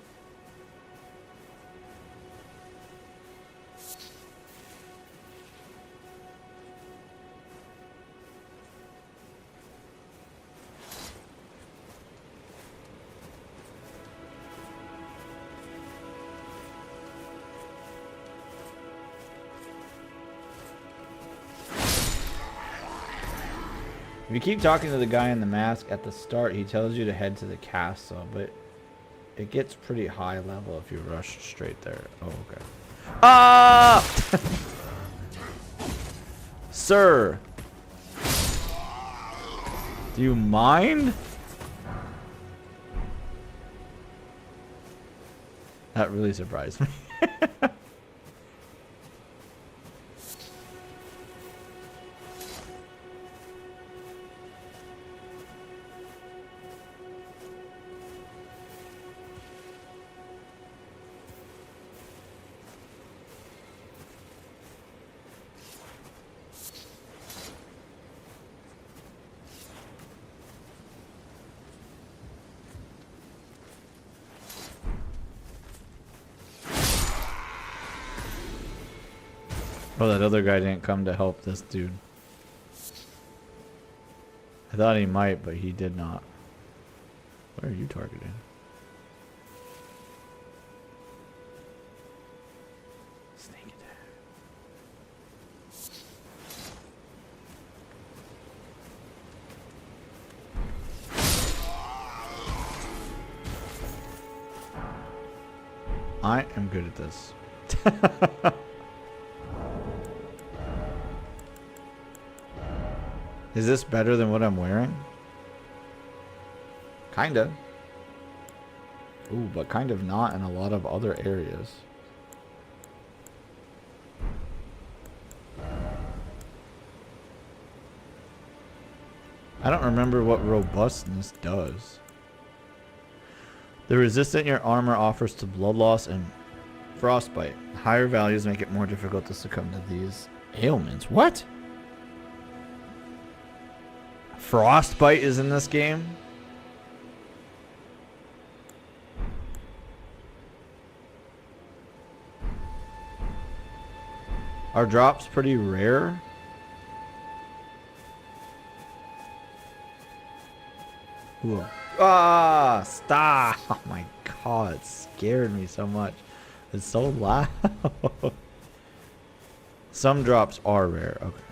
If you keep talking to the guy in the mask at the start, he tells you to head to the castle, but it gets pretty high level if you rush straight there. Oh, okay. Ah! Sir! Do you mind? That really surprised me. Oh, that other guy didn't come to help this dude. I thought he might, but he did not. Where are you targeting? Sneak attack. I am good at this. Is this better than what I'm wearing? Kinda. Ooh, but kind of not in a lot of other areas. I don't remember what robustness does. The resistance your armor offers to blood loss and frostbite. Higher values make it more difficult to succumb to these ailments. What? Frostbite is in this game? Are drops pretty rare? Ooh. Ah, stop! Oh my god, it scared me so much. It's so loud. Some drops are rare. Okay.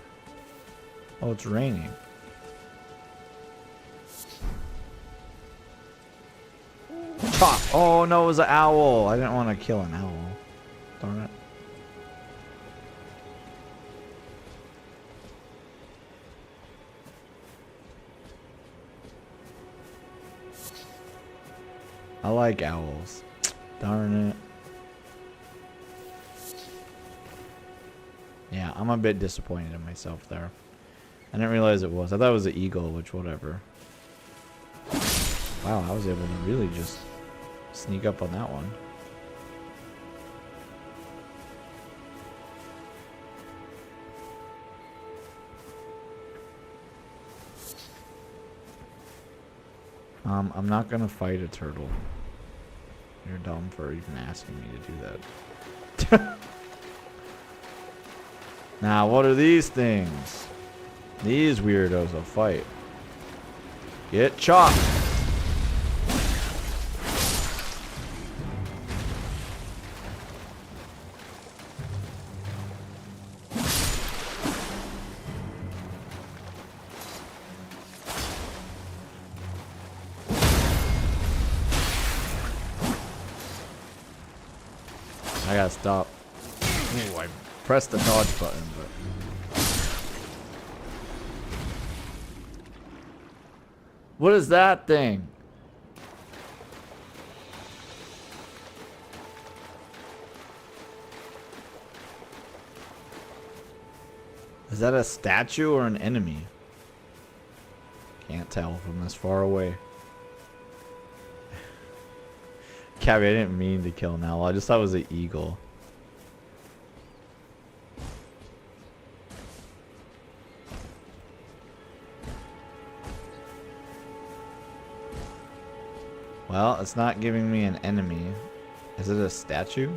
Oh, it's raining. Chop! Oh no, it was an owl. I didn't want to kill an owl. Darn it. I like owls. Darn it. Yeah, I'm a bit disappointed in myself there. I didn't realize it was. I thought it was an eagle, which whatever. Wow, I was able to really just sneak up on that one. I'm not gonna fight a turtle. You're dumb for even asking me to do that. Now, what are these things? These weirdos will fight. Get chopped! I gotta stop. Ooh, I pressed the dodge button, but. What is that thing? Is that a statue or an enemy? Can't tell from this far away. Cabby, I didn't mean to kill Nell. I just thought it was an eagle. Well, it's not giving me an enemy. Is it a statue?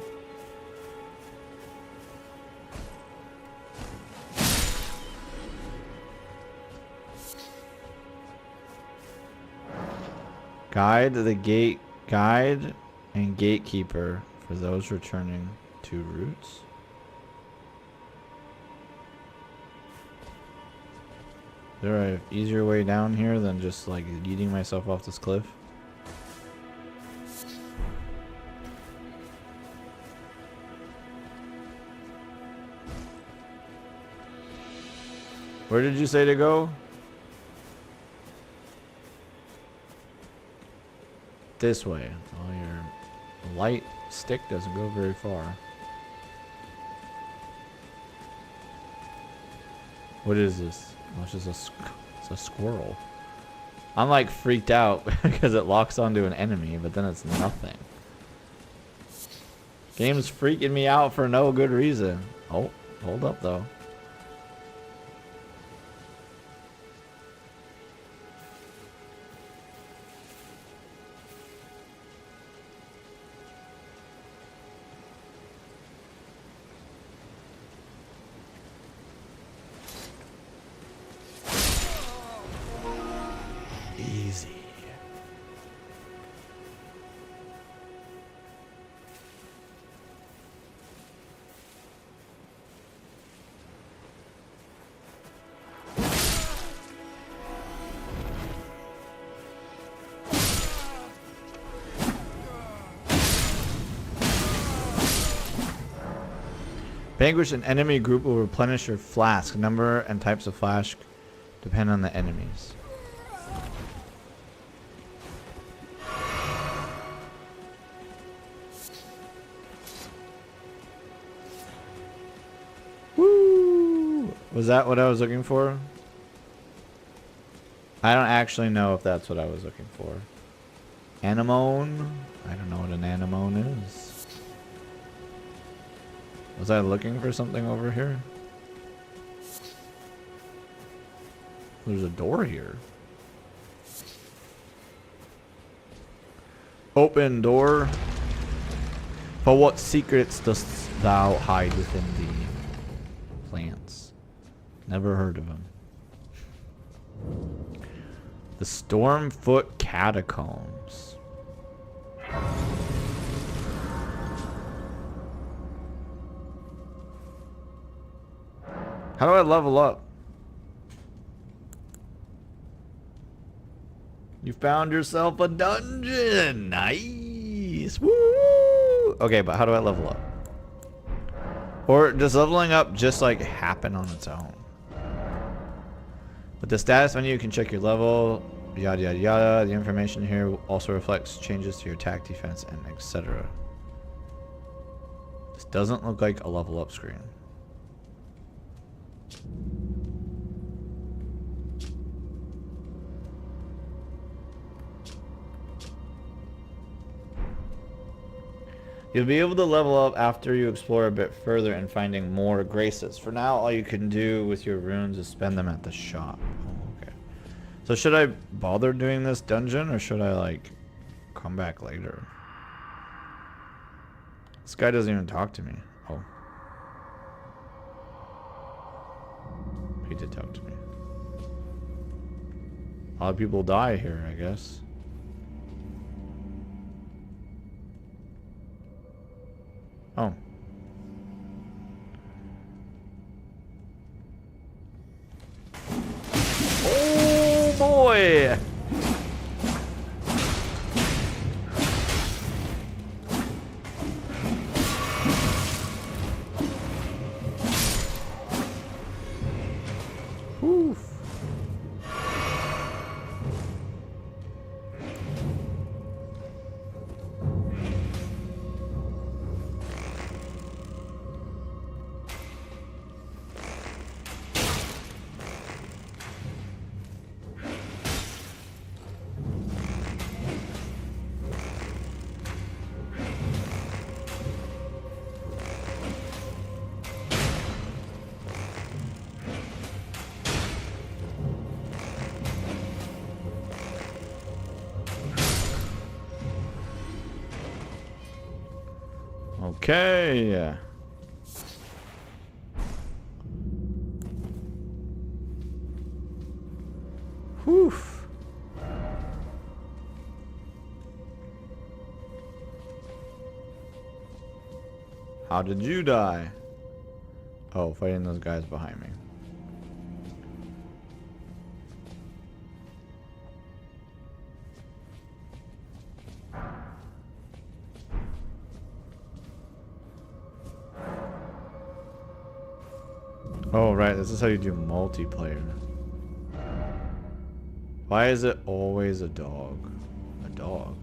Guide the gate, guide and gatekeeper for those returning to roots. Is there an easier way down here than just like yeeting myself off this cliff? Where did you say to go? This way. Oh, your light stick doesn't go very far. What is this? Oh, it's just it's a squirrel. I'm like freaked out because it locks onto an enemy, but then it's nothing. Game's freaking me out for no good reason. Oh, hold up though. Easy. Vanquish an enemy group will replenish your flask. Number and types of flask depend on the enemies. Woo! Was that what I was looking for? I don't actually know if that's what I was looking for. Anemone? I don't know what an anemone is. Was I looking for something over here? There's a door here. Open door. For what secrets dost thou hide within thee? Plants. Never heard of them. The Stormfoot Catacombs. How do I level up? You found yourself a dungeon. Nice. Woo! Okay, but how do I level up? Or does leveling up just like happen on its own? With the status menu, you can check your level, yada yada yada. The information here also reflects changes to your attack, defense, and etc. This doesn't look like a level up screen. You'll be able to level up after you explore a bit further and finding more graces. For now, all you can do with your runes is spend them at the shop. Oh, okay. So should I bother doing this dungeon or should I like come back later? This guy doesn't even talk to me. Oh. He did talk to me. A lot of people die here, I guess. Oh. Oh boy! Okay. Whew. How did you die? Oh, fighting those guys behind me. Oh, right. This is how you do multiplayer. Why is it always a dog? A dog.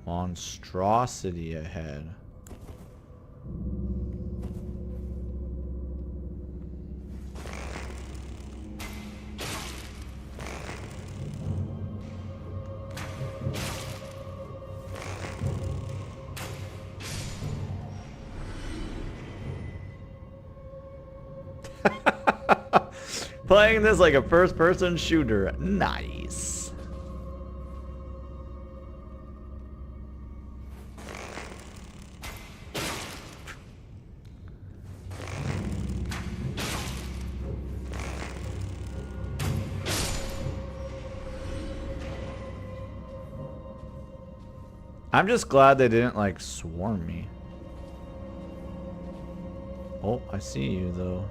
Monstrosity ahead. Playing this like a first-person shooter. Nice. I'm just glad they didn't like swarm me. Oh, I see you though.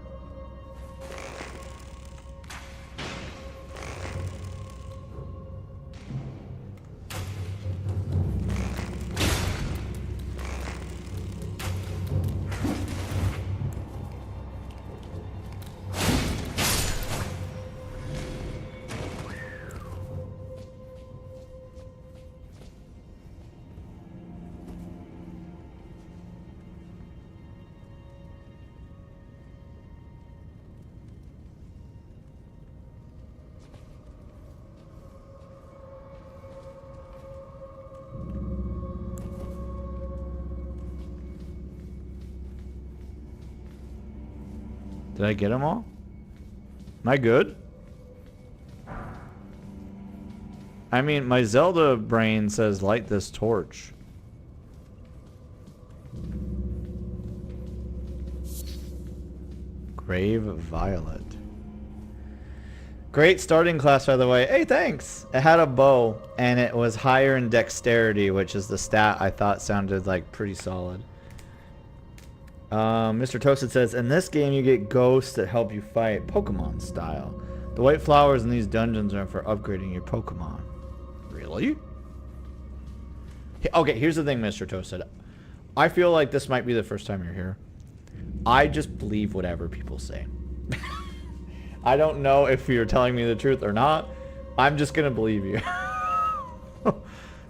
Did I get them all? Am I good? I mean, my Zelda brain says light this torch. Grave Violet. Great starting class, by the way. Hey, thanks! It had a bow, and it was higher in dexterity, which is the stat I thought sounded like pretty solid. Mr. Toasted says, in this game you get ghosts that help you fight Pokemon style. The white flowers in these dungeons are for upgrading your Pokemon. Really? Okay, here's the thing, Mr. Toasted. I feel like this might be the first time you're here. I just believe whatever people say. I don't know if you're telling me the truth or not. I'm just gonna believe you.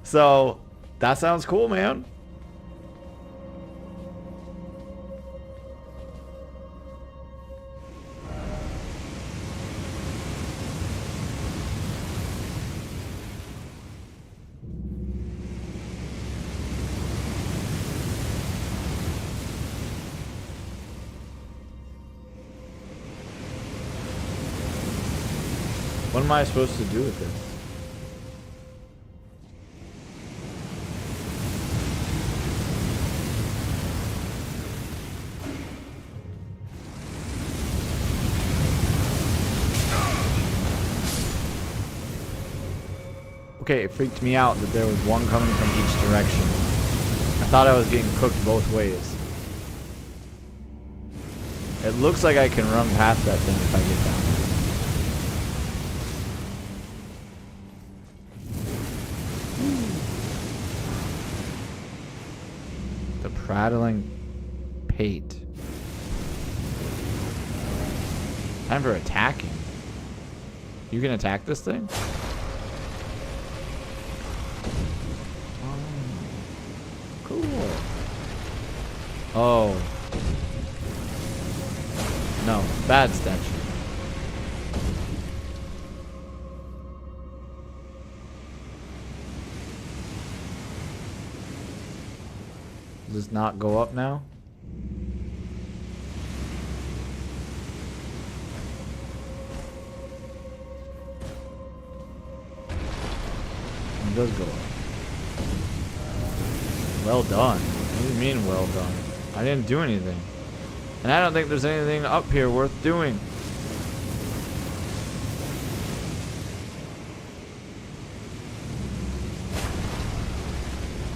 So, that sounds cool, man. What am I supposed to do with this? Okay, it freaked me out that there was one coming from each direction. I thought I was getting cooked both ways. It looks like I can run past that thing if I get down there. Prattling pate. Time for attacking. You can attack this thing? Oh, cool. Oh. No, bad statue. Does this not go up now? It does go up. Well done. What do you mean, well done? I didn't do anything. And I don't think there's anything up here worth doing.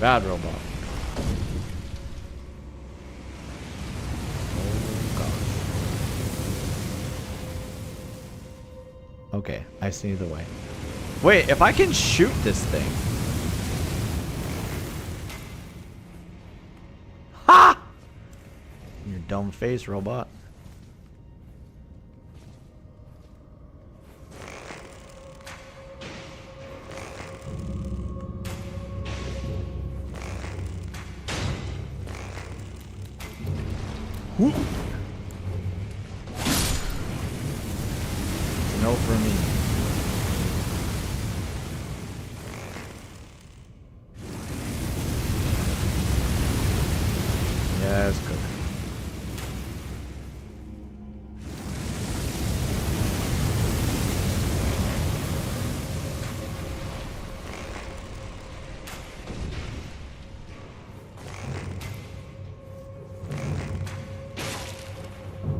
Bad robot. Okay, I see the way. Wait, if I can shoot this thing. Ha! Your dumb face, robot. Whoop. No for me. Yeah, it's good.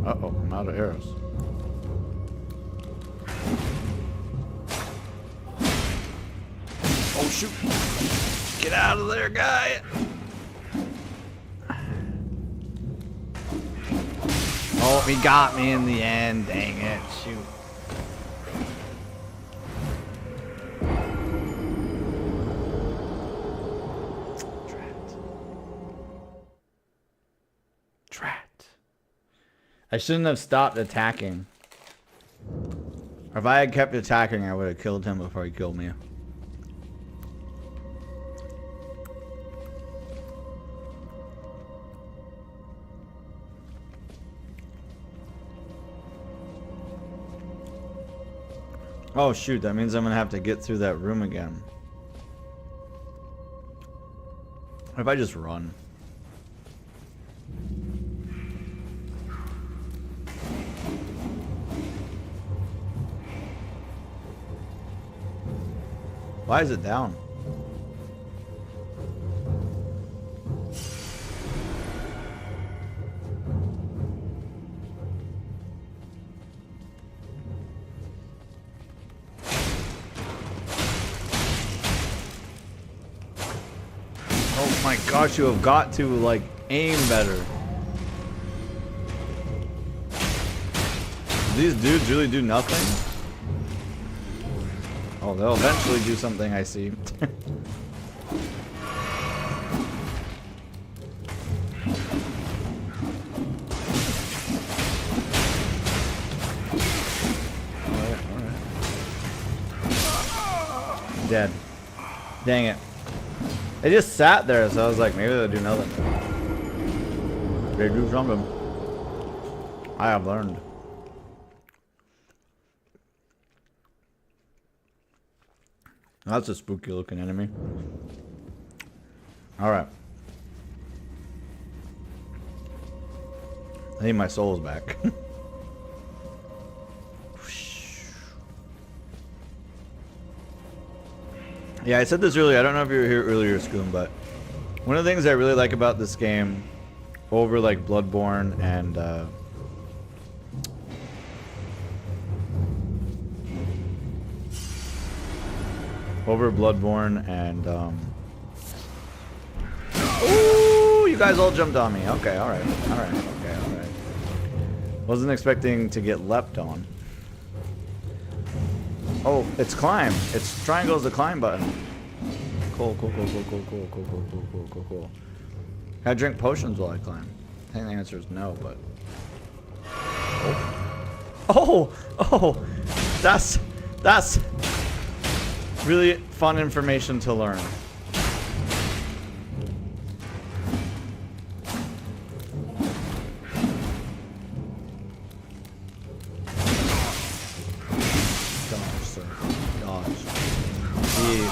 Uh-oh, I'm out of arrows. Oh, shoot. Get out of there, guy. Oh, he got me in the end. Dang it. Shoot. Trapped. I shouldn't have stopped attacking. Or if I had kept attacking, I would have killed him before he killed me. Oh shoot, that means I'm gonna have to get through that room again. What if I just run? Why is it down? Oh my gosh, you have got to, like, aim better. These dudes really do nothing? Oh, they'll eventually do something, I see. Alright. Dead. Dang it. They just sat there, so I was like, maybe they'll do nothing. They do something. I have learned. That's a spooky looking enemy. Alright. I need my souls back. Yeah, I said this earlier. I don't know if you were here earlier, Scoom, but one of the things I really like about this game over like Bloodborne and ooh, you guys all jumped on me. Okay, alright. Alright. Wasn't expecting to get leapt on. Oh, it's climb. It's triangle's the climb button. Cool. Can I drink potions while I climb? I think the answer is no, but... Oh! That's really fun information to learn.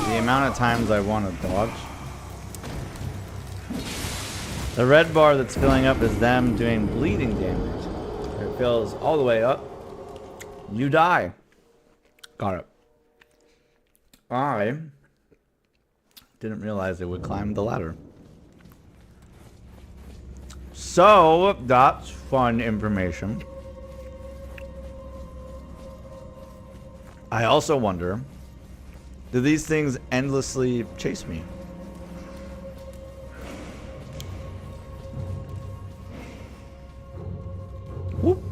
The amount of times I want to dodge. The red bar that's filling up is them doing bleeding damage. It fills all the way up. You die. Got it. I Didn't realize they would climb the ladder. So, that's fun information. I also wonder, do these things endlessly chase me? Whoop.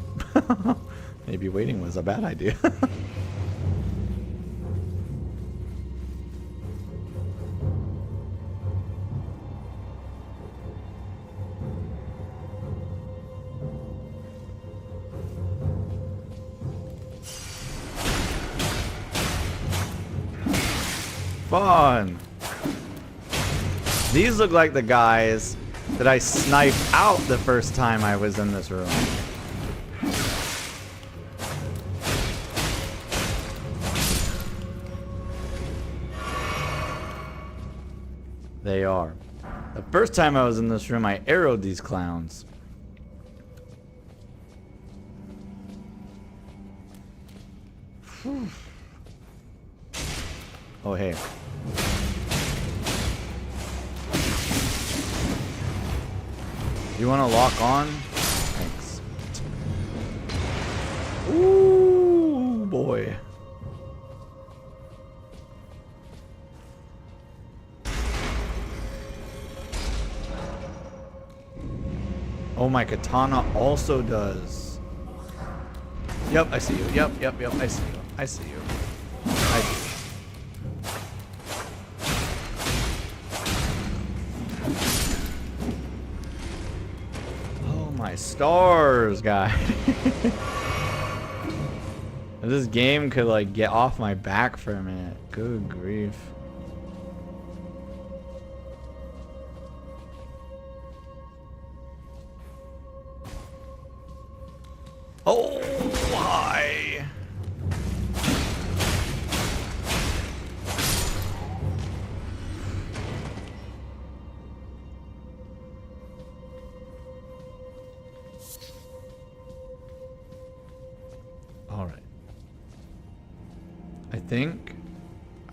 Maybe waiting was a bad idea. Fun. These look like the guys that I sniped out the first time I was in this room. They are. The first time I was in this room, I arrowed these clowns. Whew. Oh, hey. You want to lock on? Thanks. Ooh, boy. Oh, my katana also does. Yep, I see you. Yep, I see you. I see you. I see you. My stars, guy. This game could like get off my back for a minute. Good grief. Oh, hi. Alright. I think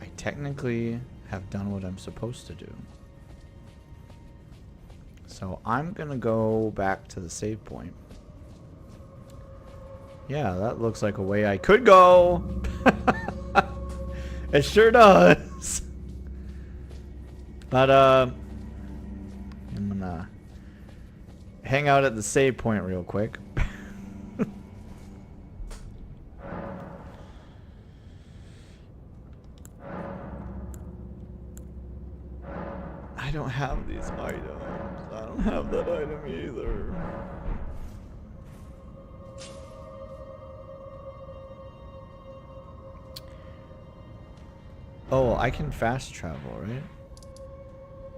I technically have done what I'm supposed to do. So I'm gonna go back to the save point. Yeah, that looks like a way I could go. It sure does. But I'm gonna hang out at the save point real quick. I don't have these items. I don't have that item either. Oh, I can fast travel, right?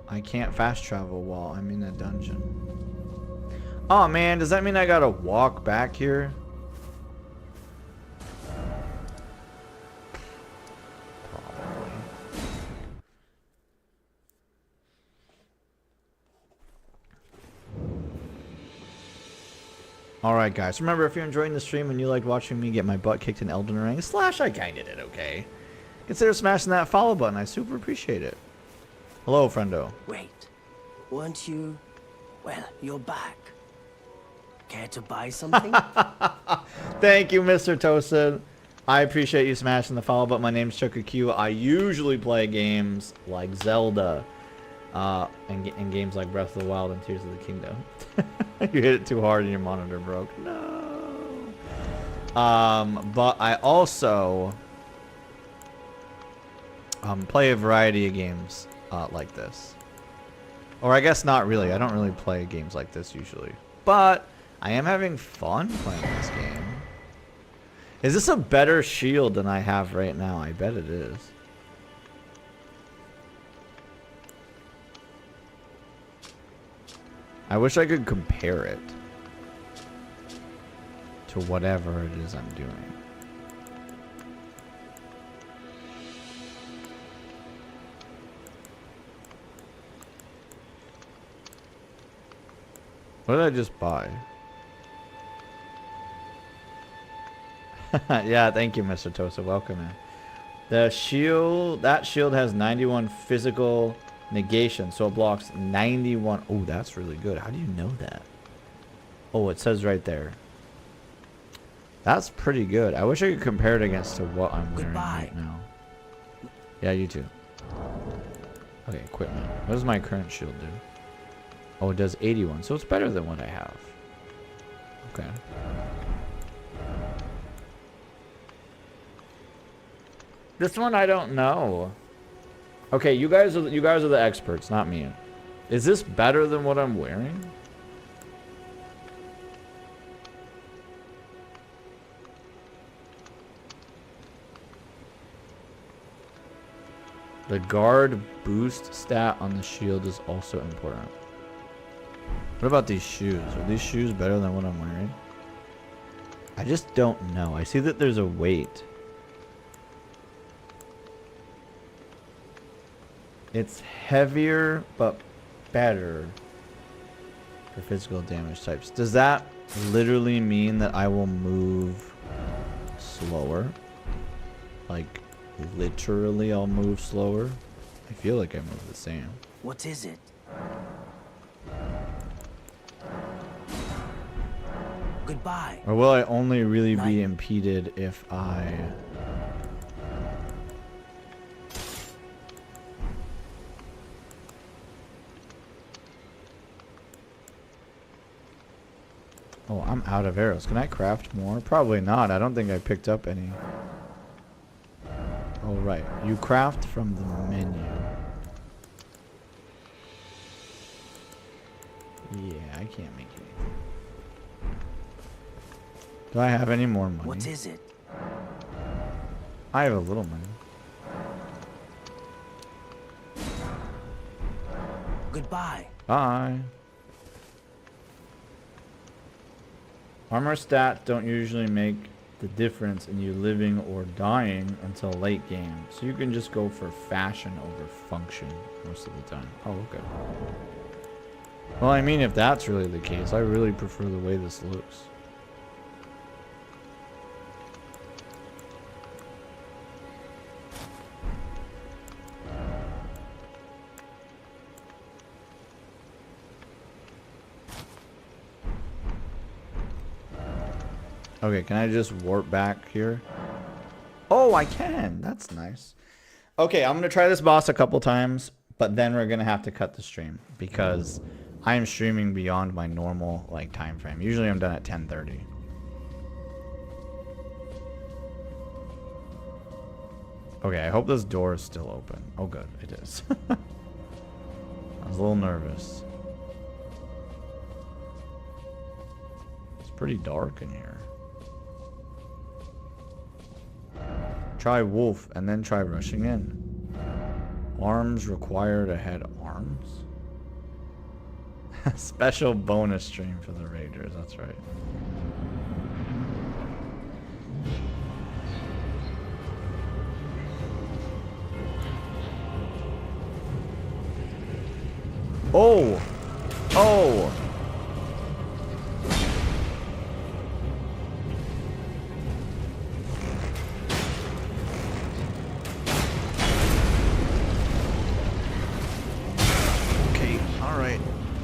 I can't fast travel while I'm in a dungeon. Oh man, does that mean I gotta walk back here? Probably. Alright guys, remember if you're enjoying the stream and you liked watching me get my butt kicked in Elden Ring, / I kinda did okay, consider smashing that follow button. I super appreciate it. Hello, friendo. Wait, weren't you... Well, you're back. Care to buy something? Thank you, Mr. Toasted. I appreciate you smashing the follow button. My name's Chucker Q. I usually play games like Zelda, and games like Breath of the Wild and Tears of the Kingdom. You hit it too hard and your monitor broke. No. But I also play a variety of games like this. Or I guess not really. I don't really play games like this usually. But I am having fun playing this game. Is this a better shield than I have right now? I bet it is. I wish I could compare it to whatever it is I'm doing. What did I just buy? Yeah, thank you, Mr. Tosa. Welcome in. The shield, that shield has 91 physical negation, so it blocks 91. Oh, that's really good. How do you know that? Oh, it says right there. That's pretty good. I wish I could compare it against to what I'm wearing right now. Yeah, you too. Okay, equipment. What does my current shield do? Oh, it does 81, so it's better than what I have. Okay. This one I don't know. Okay, you guys are the experts, not me. Is this better than what I'm wearing? The guard boost stat on the shield is also important. What about these shoes? Are these shoes better than what I'm wearing? I just don't know. I see that there's a weight. It's heavier, but better for physical damage types. Does that literally mean that I will move slower? Like, literally I'll move slower? I feel like I move the same. What is it? Goodbye. Or will I only really be impeded if I... Oh, I'm out of arrows. Can I craft more? Probably not. I don't think I picked up any. Oh, right. You craft from the menu. Yeah, I can't make anything. Do I have any more money? What is it? I have a little money. Goodbye. Bye. Armor stats don't usually make the difference in you living or dying until late game, so you can just go for fashion over function most of the time. Oh, okay. Well, I mean, if that's really the case, I really prefer the way this looks. Okay, can I just warp back here? Oh, I can. That's nice. Okay, I'm going to try this boss a couple times, but then we're going to have to cut the stream because I am streaming beyond my normal like time frame. Usually I'm done at 10:30. Okay, I hope this door is still open. Oh, good. It is. I was a little nervous. It's pretty dark in here. Try wolf and then try rushing in. Arms required ahead. Arms? Special bonus stream for the raiders. That's right. Oh! Oh! Okay, alright.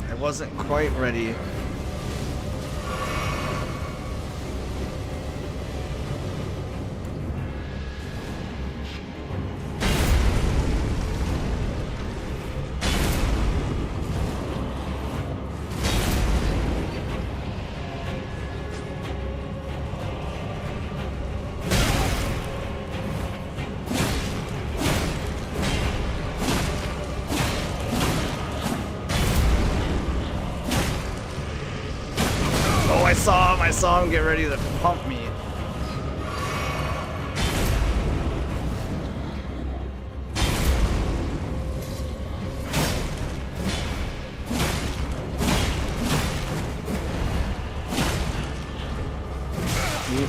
I wasn't quite ready. I saw him get ready to pump me.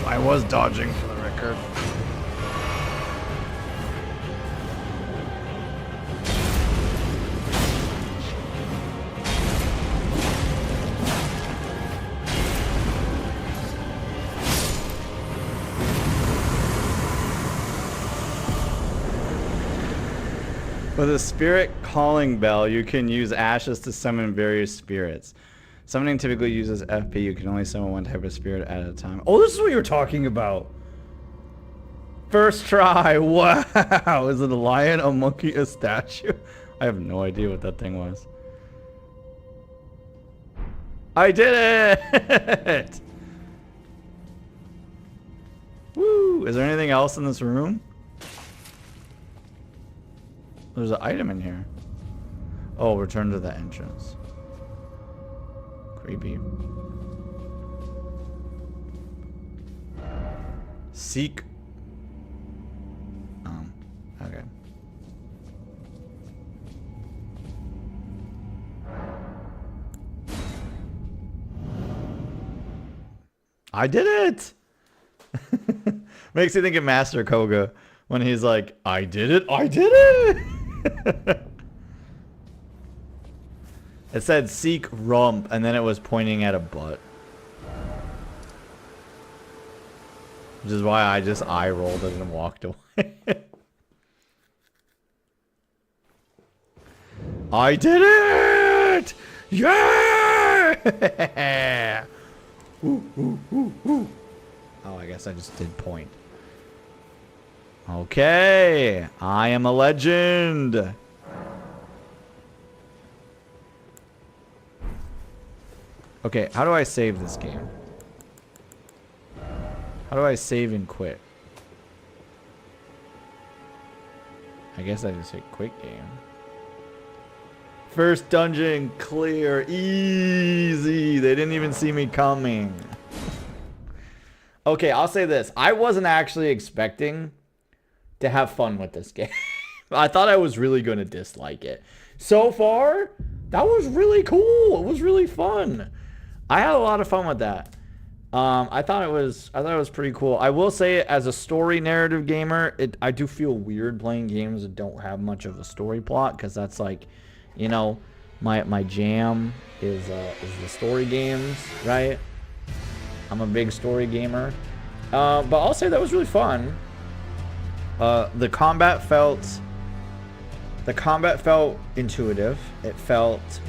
I was dodging for the record. With a spirit calling bell, you can use ashes to summon various spirits. Summoning typically uses FP. You can only summon one type of spirit at a time. Oh, this is what you were talking about. First try. Wow. Is it a lion, a monkey, a statue? I have no idea what that thing was. I did it! Woo! Is there anything else in this room? There's an item in here. Oh, return to the entrance. Creepy. Seek. Okay. I did it! Makes you think of Master Koga when he's like, I did it, I did it! It said seek rump, and then it was pointing at a butt. Which is why I just eye rolled it and walked away. I did it! Yeah! Ooh, ooh, ooh, ooh. Oh, I guess I just did point. Okay, I am a legend. Okay, how do I save this game? How do I save and quit? I guess I just hit quit game. First dungeon clear. Easy. They didn't even see me coming. Okay, I'll say this. I wasn't actually expecting to have fun with this game. I thought I was really going to dislike it. So far, that was really cool. It was really fun. I had a lot of fun with that. I thought it was pretty cool. I will say, as a story narrative gamer, I do feel weird playing games that don't have much of a story plot, because that's like, you know, my jam is the story games, right? I'm a big story gamer. But I'll say that was really fun. The combat felt intuitive. It felt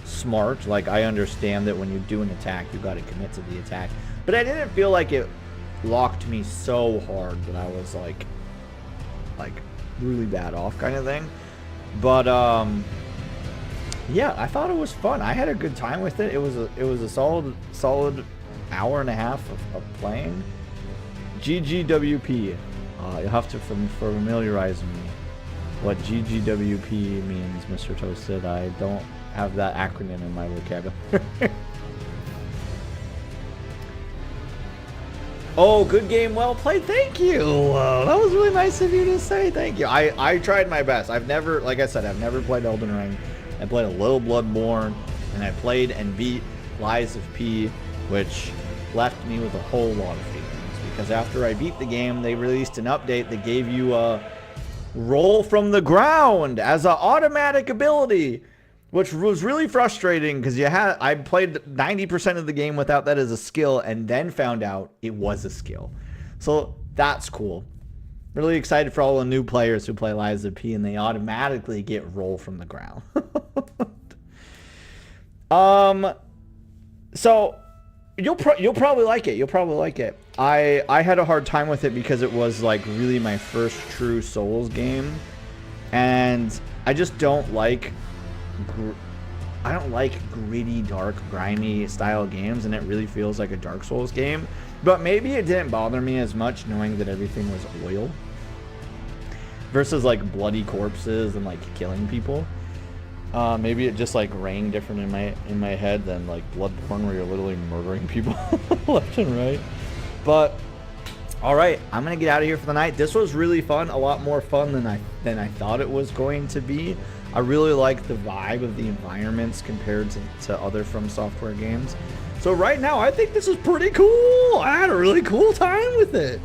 smart. Like, I understand that when you do an attack, you got to commit to the attack. But I didn't feel like it locked me so hard that I was like really bad off kind of thing. But yeah, I thought it was fun. I had a good time with it. It was a solid hour and a half of playing. GGWP. You'll have to familiarize me what GGWP means, Mr. Toasted. I don't have that acronym in my vocabulary. Oh, good game, well played. Thank you. That was really nice of you to say. Thank you. I tried my best. I've never, like I said, I've never played Elden Ring. I played a little Bloodborne, and I played and beat Lies of P, which left me with a whole lot of feelings. Because after I beat the game, they released an update that gave you a roll from the ground as an automatic ability, which was really frustrating because I played 90% of the game without that as a skill, and then found out it was a skill. So that's cool. Really excited for all the new players who play Lies of P, and they automatically get roll from the ground. So you'll probably like it. You'll probably like it. I had a hard time with it because it was like really my first true Souls game, and I just don't like gritty, dark, grimy style games, and it really feels like a Dark Souls game. But maybe it didn't bother me as much knowing that everything was oil versus like bloody corpses and like killing people. Maybe it just like rang different in my head than like Bloodborne, where you're literally murdering people left and right. But all right, I'm gonna get out of here for the night. This was really fun, a lot more fun than I thought it was going to be. I really like the vibe of the environments compared to other From Software games. So right now, I think this is pretty cool. I had a really cool time with it.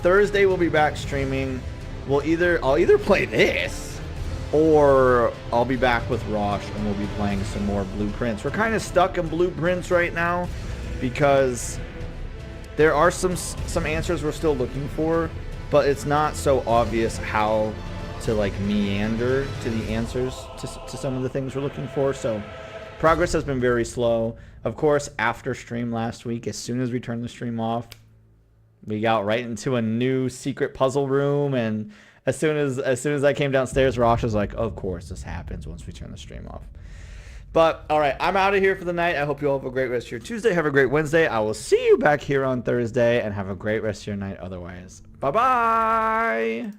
Thursday we'll be back streaming. I'll either play this, or I'll be back with Rosh and we'll be playing some more Blueprints. We're kind of stuck in Blueprints right now because there are some answers we're still looking for, but it's not so obvious how to like meander to the answers to some of the things we're looking for. So progress has been very slow. Of course, after stream last week, as soon as we turned the stream off, we got right into a new secret puzzle room, and as soon as I came downstairs, Rosh was like, of course this happens once we turn the stream off. But all right, I'm out of here for the night. I hope you all have a great rest of your Tuesday. Have a great Wednesday. I will see you back here on Thursday, and have a great rest of your night otherwise. Bye-bye.